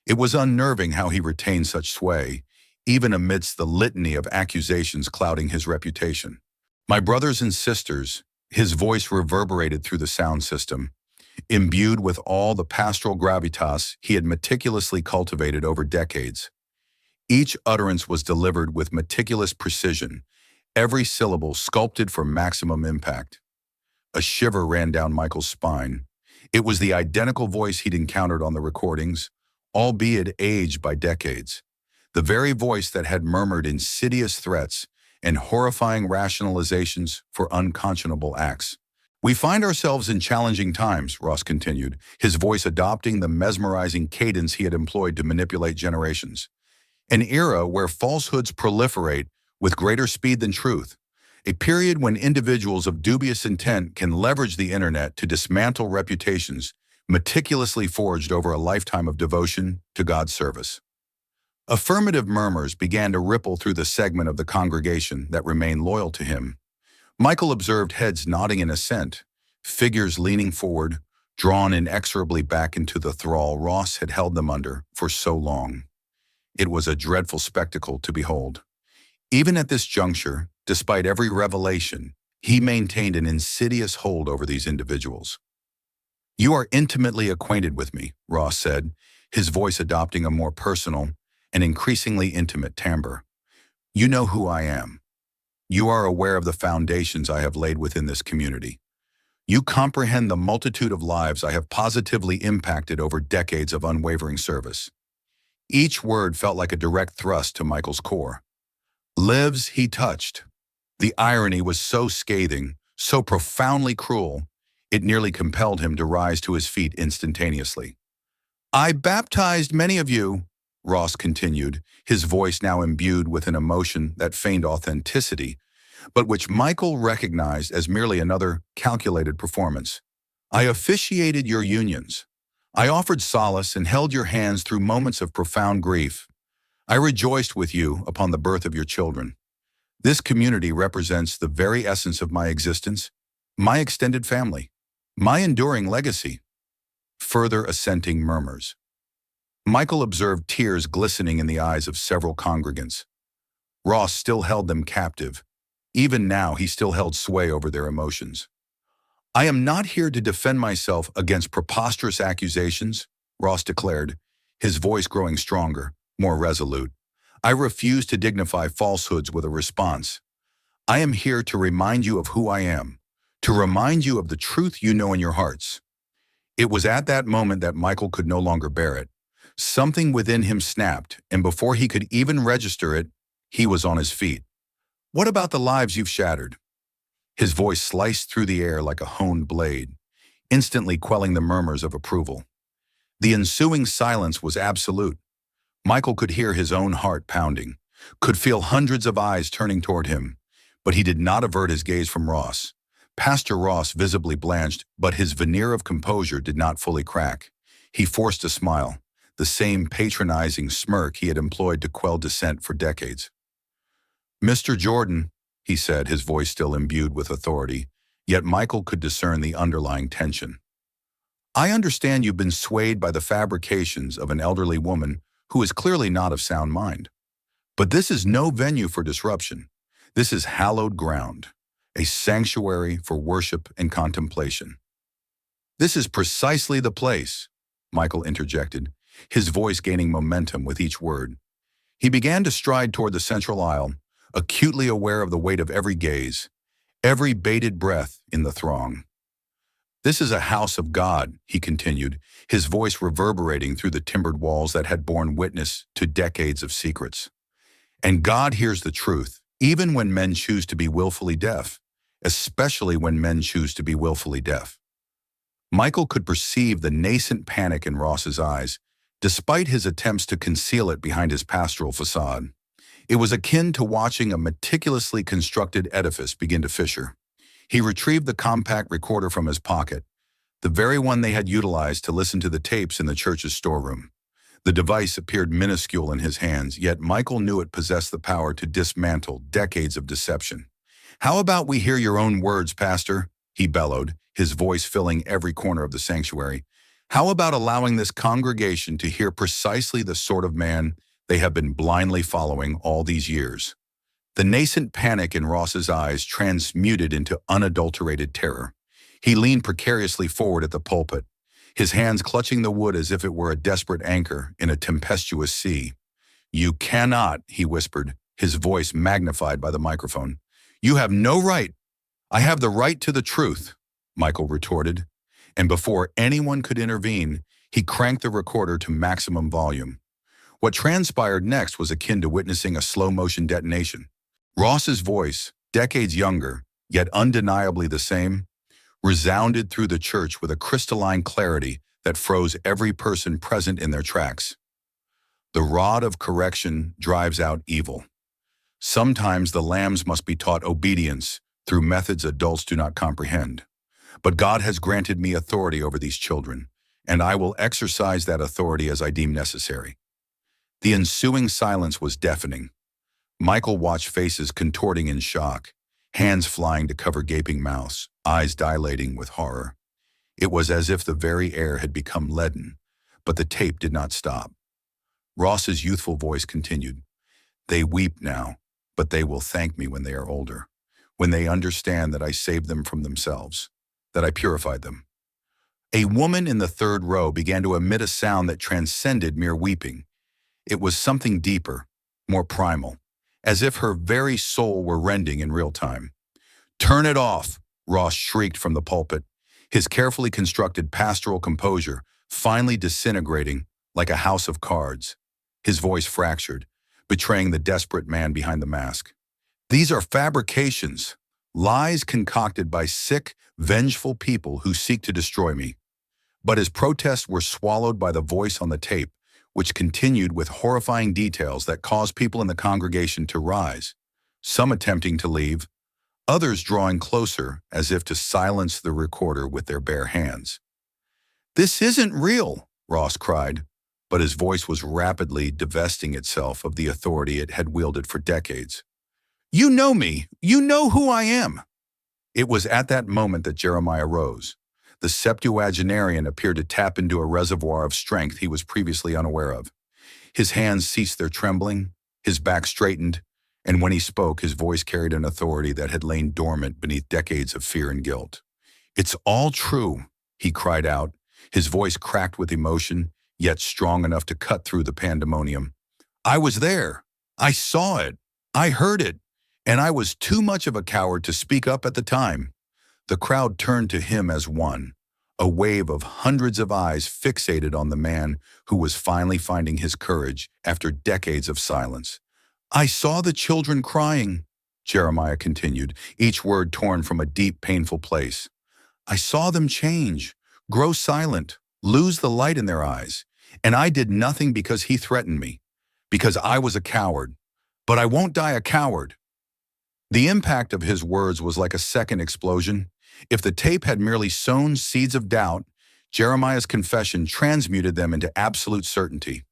It was unnerving how he retained such sway, even amidst the litany of accusations clouding his reputation. "My brothers and sisters," his voice reverberated through the sound system, imbued with all the pastoral gravitas he had meticulously cultivated over decades. Each utterance was delivered with meticulous precision, every syllable sculpted for maximum impact. A shiver ran down Michael's spine. It was the identical voice he'd encountered on the recordings, albeit aged by decades. The very voice that had murmured insidious threats and horrifying rationalizations for unconscionable acts. We find ourselves in challenging times, Ross continued, his voice adopting the mesmerizing cadence he had employed to manipulate generations. An era where falsehoods proliferate with greater speed than truth. A period when individuals of dubious intent can leverage the internet to dismantle reputations meticulously forged over a lifetime of devotion to God's service. Affirmative murmurs began to ripple through the segment of the congregation that remained loyal to him. Michael observed heads nodding in assent, figures leaning forward, drawn inexorably back into the thrall Ross had held them under for so long. It was a dreadful spectacle to behold. Even at this juncture, despite every revelation, he maintained an insidious hold over these individuals. "You are intimately acquainted with me," Ross said, his voice adopting a more personal and increasingly intimate timbre. "You know who I am. You are aware of the foundations I have laid within this community. You comprehend the multitude of lives I have positively impacted over decades of unwavering service." Each word felt like a direct thrust to Michael's core. Lives he touched. The irony was so scathing, so profoundly cruel, it nearly compelled him to rise to his feet instantaneously. "I baptized many of you," Ross continued, his voice now imbued with an emotion that feigned authenticity, but which Michael recognized as merely another calculated performance. "I officiated your unions. I offered solace and held your hands through moments of profound grief. I rejoiced with you upon the birth of your children. This community represents the very essence of my existence, my extended family, my enduring legacy." Further assenting murmurs. Michael observed tears glistening in the eyes of several congregants. Ross still held them captive. Even now, he still held sway over their emotions. "I am not here to defend myself against preposterous accusations," Ross declared, his voice growing stronger, more resolute. "I refuse to dignify falsehoods with a response. I am here to remind you of who I am, to remind you of the truth you know in your hearts." It was at that moment that Michael could no longer bear it. Something within him snapped, and before he could even register it, he was on his feet. "What about the lives you've shattered?" His voice sliced through the air like a honed blade, instantly quelling the murmurs of approval. The ensuing silence was absolute. Michael could hear his own heart pounding, could feel hundreds of eyes turning toward him, but he did not avert his gaze from Ross. Pastor Ross visibly blanched, but his veneer of composure did not fully crack. He forced a smile, the same patronizing smirk he had employed to quell dissent for decades. "Mr. Jordan," he said, his voice still imbued with authority, yet Michael could discern the underlying tension. "I understand you've been swayed by the fabrications of an elderly woman who is clearly not of sound mind. But this is no venue for disruption. This is hallowed ground, a sanctuary for worship and contemplation." "This is precisely the place," Michael interjected, his voice gaining momentum with each word. He began to stride toward the central aisle, acutely aware of the weight of every gaze, every bated breath in the throng. "This is a house of God," he continued, his voice reverberating through the timbered walls that had borne witness to decades of secrets. "And God hears the truth, even when men choose to be willfully deaf, especially when men choose to be willfully deaf." Michael could perceive the nascent panic in Ross's eyes, despite his attempts to conceal it behind his pastoral facade. It was akin to watching a meticulously constructed edifice begin to fissure. He retrieved the compact recorder from his pocket, the very one they had utilized to listen to the tapes in the church's storeroom. The device appeared minuscule in his hands, yet Michael knew it possessed the power to dismantle decades of deception. "How about we hear your own words, Pastor?" he bellowed, his voice filling every corner of the sanctuary. "How about allowing this congregation to hear precisely the sort of man they have been blindly following all these years?" The nascent panic in Ross's eyes transmuted into unadulterated terror. He leaned precariously forward at the pulpit, his hands clutching the wood as if it were a desperate anchor in a tempestuous sea. "You cannot," he whispered, his voice magnified by the microphone. "You have no right." "I have the right to the truth," Michael retorted, and before anyone could intervene, he cranked the recorder to maximum volume. What transpired next was akin to witnessing a slow-motion detonation. Ross's voice, decades younger, yet undeniably the same, resounded through the church with a crystalline clarity that froze every person present in their tracks. The rod of correction drives out evil. Sometimes the lambs must be taught obedience through methods adults do not comprehend. But God has granted me authority over these children, and I will exercise that authority as I deem necessary. The ensuing silence was deafening. Michael watched faces contorting in shock, hands flying to cover gaping mouths, eyes dilating with horror. It was as if the very air had become leaden, but the tape did not stop. Ross's youthful voice continued. "They weep now, but they will thank me when they are older, when they understand that I saved them from themselves, that I purified them." A woman in the third row began to emit a sound that transcended mere weeping. It was something deeper, more primal, as if her very soul were rending in real time. "Turn it off," Ross shrieked from the pulpit, his carefully constructed pastoral composure finally disintegrating like a house of cards. His voice fractured, betraying the desperate man behind the mask. "These are fabrications, lies concocted by sick, vengeful people who seek to destroy me." But his protests were swallowed by the voice on the tape, which continued with horrifying details that caused people in the congregation to rise, some attempting to leave, others drawing closer as if to silence the recorder with their bare hands. "This isn't real," Ross cried, but his voice was rapidly divesting itself of the authority it had wielded for decades. "You know me. You know who I am." It was at that moment that Jeremiah rose. The septuagenarian appeared to tap into a reservoir of strength he was previously unaware of. His hands ceased their trembling, his back straightened, and when he spoke, his voice carried an authority that had lain dormant beneath decades of fear and guilt. "It's all true," he cried out, his voice cracked with emotion, yet strong enough to cut through the pandemonium. "I was there. I saw it. I heard it. And I was too much of a coward to speak up at the time." The crowd turned to him as one, a wave of hundreds of eyes fixated on the man who was finally finding his courage after decades of silence. "I saw the children crying," Jeremiah continued, each word torn from a deep, painful place. "I saw them change, grow silent, lose the light in their eyes. And I did nothing because he threatened me, because I was a coward. But I won't die a coward." The impact of his words was like a second explosion. If the tape had merely sown seeds of doubt, Jeremiah's confession transmuted them into absolute certainty.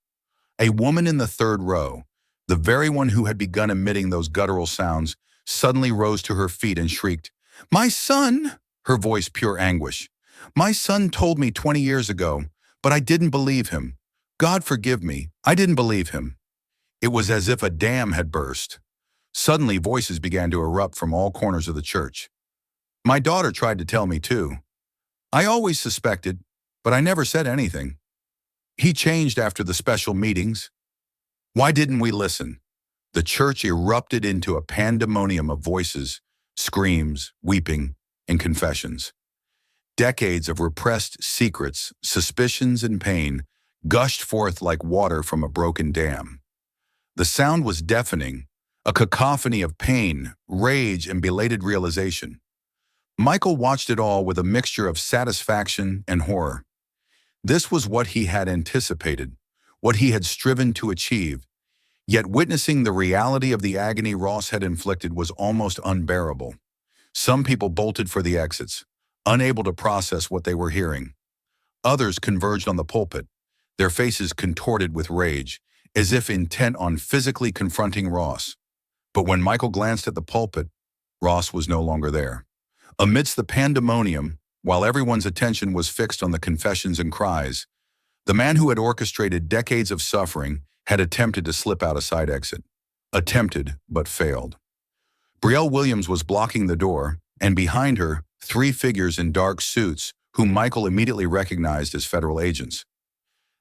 A woman in the third row, the very one who had begun emitting those guttural sounds, suddenly rose to her feet and shrieked, "My son!" her voice pure anguish. "My son told me 20 years ago, but I didn't believe him. God forgive me, I didn't believe him." It was as if a dam had burst. Suddenly, voices began to erupt from all corners of the church. "My daughter tried to tell me too. I always suspected, but I never said anything. He changed after the special meetings. Why didn't we listen?" The church erupted into a pandemonium of voices, screams, weeping, and confessions. Decades of repressed secrets, suspicions, and pain gushed forth like water from a broken dam. The sound was deafening, a cacophony of pain, rage, and belated realization. Michael watched it all with a mixture of satisfaction and horror. This was what he had anticipated, what he had striven to achieve, yet witnessing the reality of the agony Ross had inflicted was almost unbearable. Some people bolted for the exits, unable to process what they were hearing. Others converged on the pulpit, their faces contorted with rage, as if intent on physically confronting Ross. But when Michael glanced at the pulpit, Ross was no longer there. Amidst the pandemonium, while everyone's attention was fixed on the confessions and cries, the man who had orchestrated decades of suffering had attempted to slip out a side exit. Attempted, but failed. Brielle Williams was blocking the door, and behind her, 3 figures in dark suits whom Michael immediately recognized as federal agents.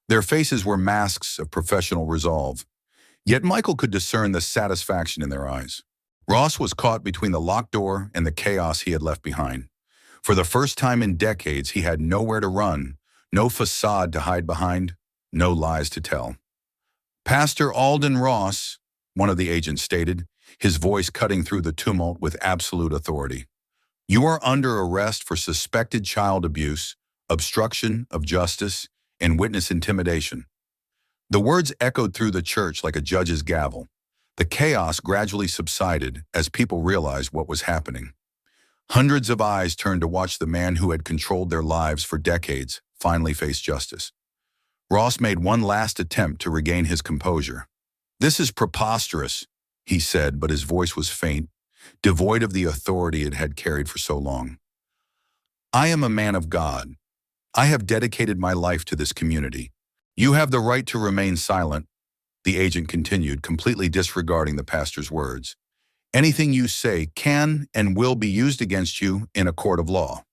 Their faces were masks of professional resolve. Yet Michael could discern the satisfaction in their eyes. Ross was caught between the locked door and the chaos he had left behind. For the first time in decades, he had nowhere to run, no facade to hide behind, no lies to tell. "Pastor Alden Ross," one of the agents stated, his voice cutting through the tumult with absolute authority. "You are under arrest for suspected child abuse, obstruction of justice, and witness intimidation." The words echoed through the church like a judge's gavel. The chaos gradually subsided as people realized what was happening. Hundreds of eyes turned to watch the man who had controlled their lives for decades finally face justice. Ross made one last attempt to regain his composure. "This is preposterous," he said, but his voice was faint, devoid of the authority it had carried for so long. "I am a man of God. I have dedicated my life to this community. You have the right to remain silent," the agent continued, completely disregarding the pastor's words. "Anything you say can and will be used against you in a court of law."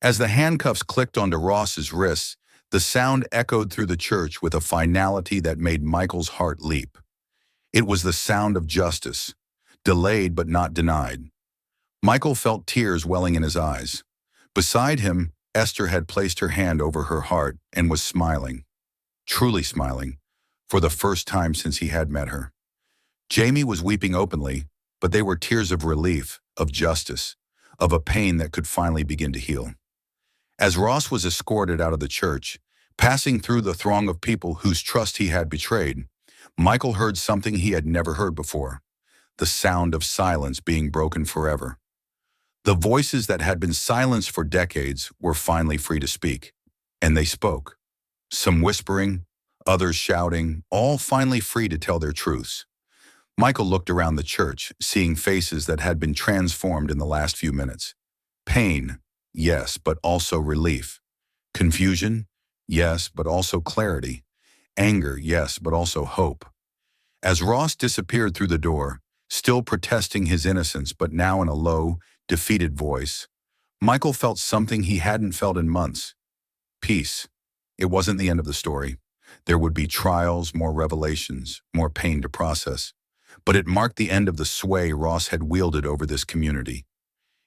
As the handcuffs clicked onto Ross's wrists, the sound echoed through the church with a finality that made Michael's heart leap. It was the sound of justice, delayed but not denied. Michael felt tears welling in his eyes. Beside him, Esther had placed her hand over her heart and was smiling, truly smiling, for the first time since he had met her. Jamie was weeping openly, but they were tears of relief, of justice, of a pain that could finally begin to heal. As Ross was escorted out of the church, passing through the throng of people whose trust he had betrayed, Michael heard something he had never heard before: the sound of silence being broken forever. The voices that had been silenced for decades were finally free to speak, and they spoke. Some whispering, others shouting, all finally free to tell their truths. Michael looked around the church, seeing faces that had been transformed in the last few minutes. Pain, yes, but also relief. Confusion, yes, but also clarity. Anger, yes, but also hope. As Ross disappeared through the door, still protesting his innocence but now in a low, defeated voice, Michael felt something he hadn't felt in months: peace. It wasn't the end of the story. There would be trials, more revelations, more pain to process. But it marked the end of the sway Ross had wielded over this community.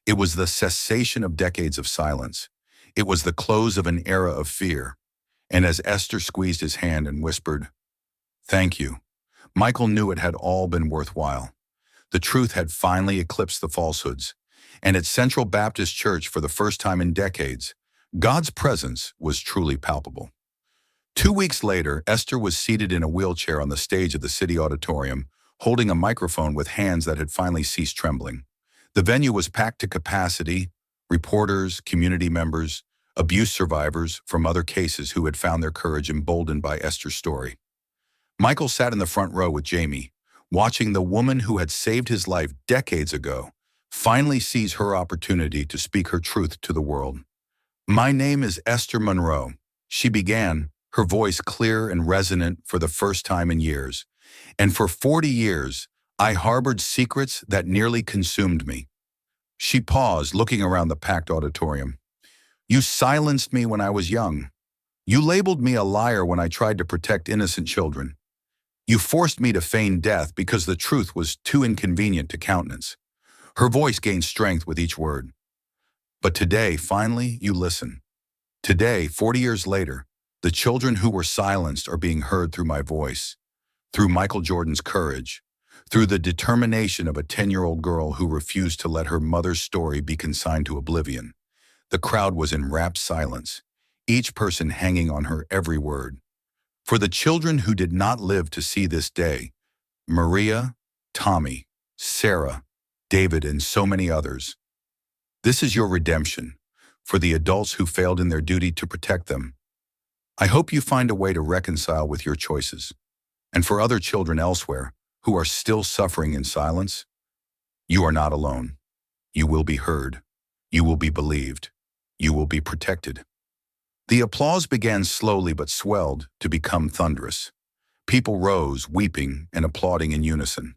It was the cessation of decades of silence. It was the close of an era of fear. And as Esther squeezed his hand and whispered, "Thank you," Michael knew it had all been worthwhile. The truth had finally eclipsed the falsehoods. And at Central Baptist Church, for the first time in decades, God's presence was truly palpable. 2 weeks later, Esther was seated in a wheelchair on the stage of the city auditorium, holding a microphone with hands that had finally ceased trembling. The venue was packed to capacity: reporters, community members, abuse survivors from other cases who had found their courage emboldened by Esther's story. Michael sat in the front row with Jamie, watching the woman who had saved his life decades ago finally seize her opportunity to speak her truth to the world. "My name is Esther Monroe," she began, her voice clear and resonant for the first time in years. "And for 40 years, I harbored secrets that nearly consumed me." She paused, looking around the packed auditorium. "You silenced me when I was young. You labeled me a liar when I tried to protect innocent children. You forced me to feign death because the truth was too inconvenient to countenance." Her voice gained strength with each word. "But today, finally, you listen. Today, 40 years later, the children who were silenced are being heard through my voice, through Michael Jordan's courage, through the determination of a 10-year-old girl who refused to let her mother's story be consigned to oblivion." The crowd was in rapt silence, each person hanging on her every word. For the children who did not live to see this day, Maria, Tommy, Sarah, David, and so many others, this is your redemption. For the adults who failed in their duty to protect them, I hope you find a way to reconcile with your choices. And for other children elsewhere who are still suffering in silence, you are not alone. You will be heard. You will be believed. You will be protected. The applause began slowly but swelled to become thunderous. People rose, weeping and applauding in unison.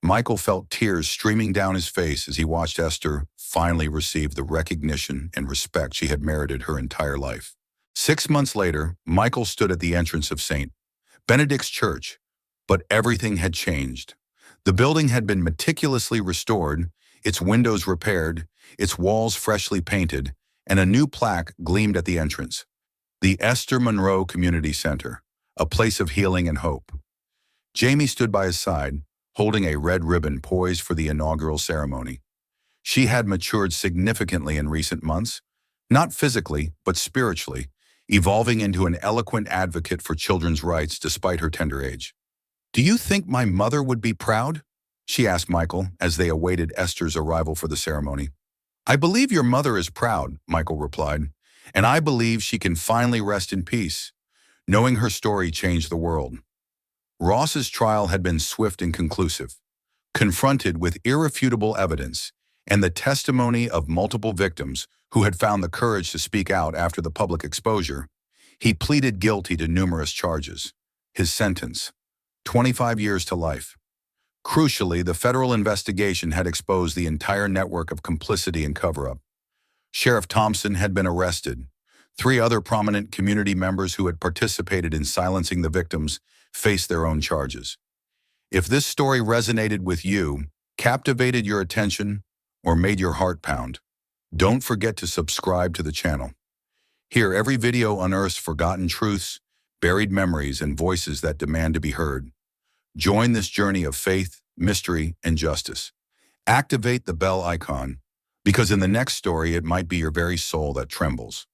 Michael felt tears streaming down his face as he watched Esther finally receive the recognition and respect she had merited her entire life. 6 months later, Michael stood at the entrance of St. Benedict's Church, But everything had changed. The building had been meticulously restored, its windows repaired, its walls freshly painted, and a new plaque gleamed at the entrance. The Esther Monroe Community Center, a place of healing and hope. Jamie stood by his side, holding a red ribbon poised for the inaugural ceremony. She had matured significantly in recent months, not physically, but spiritually, evolving into an eloquent advocate for children's rights despite her tender age. "Do you think my mother would be proud?" she asked Michael as they awaited Esther's arrival for the ceremony. "I believe your mother is proud," Michael replied, "and I believe she can finally rest in peace, knowing her story changed the world." Ross's trial had been swift and conclusive. Confronted with irrefutable evidence and the testimony of multiple victims who had found the courage to speak out after the public exposure, he pleaded guilty to numerous charges. His sentence: 25 years to life. Crucially, the federal investigation had exposed the entire network of complicity and cover-up. Sheriff Thompson had been arrested. 3 other prominent community members who had participated in silencing the victims faced their own charges. If this story resonated with you, captivated your attention, or made your heart pound, don't forget to subscribe to the channel. Here, every video unearths forgotten truths, buried memories, and voices that demand to be heard. Join this journey of faith, mystery, and justice. Activate the bell icon, because in the next story, it might be your very soul that trembles.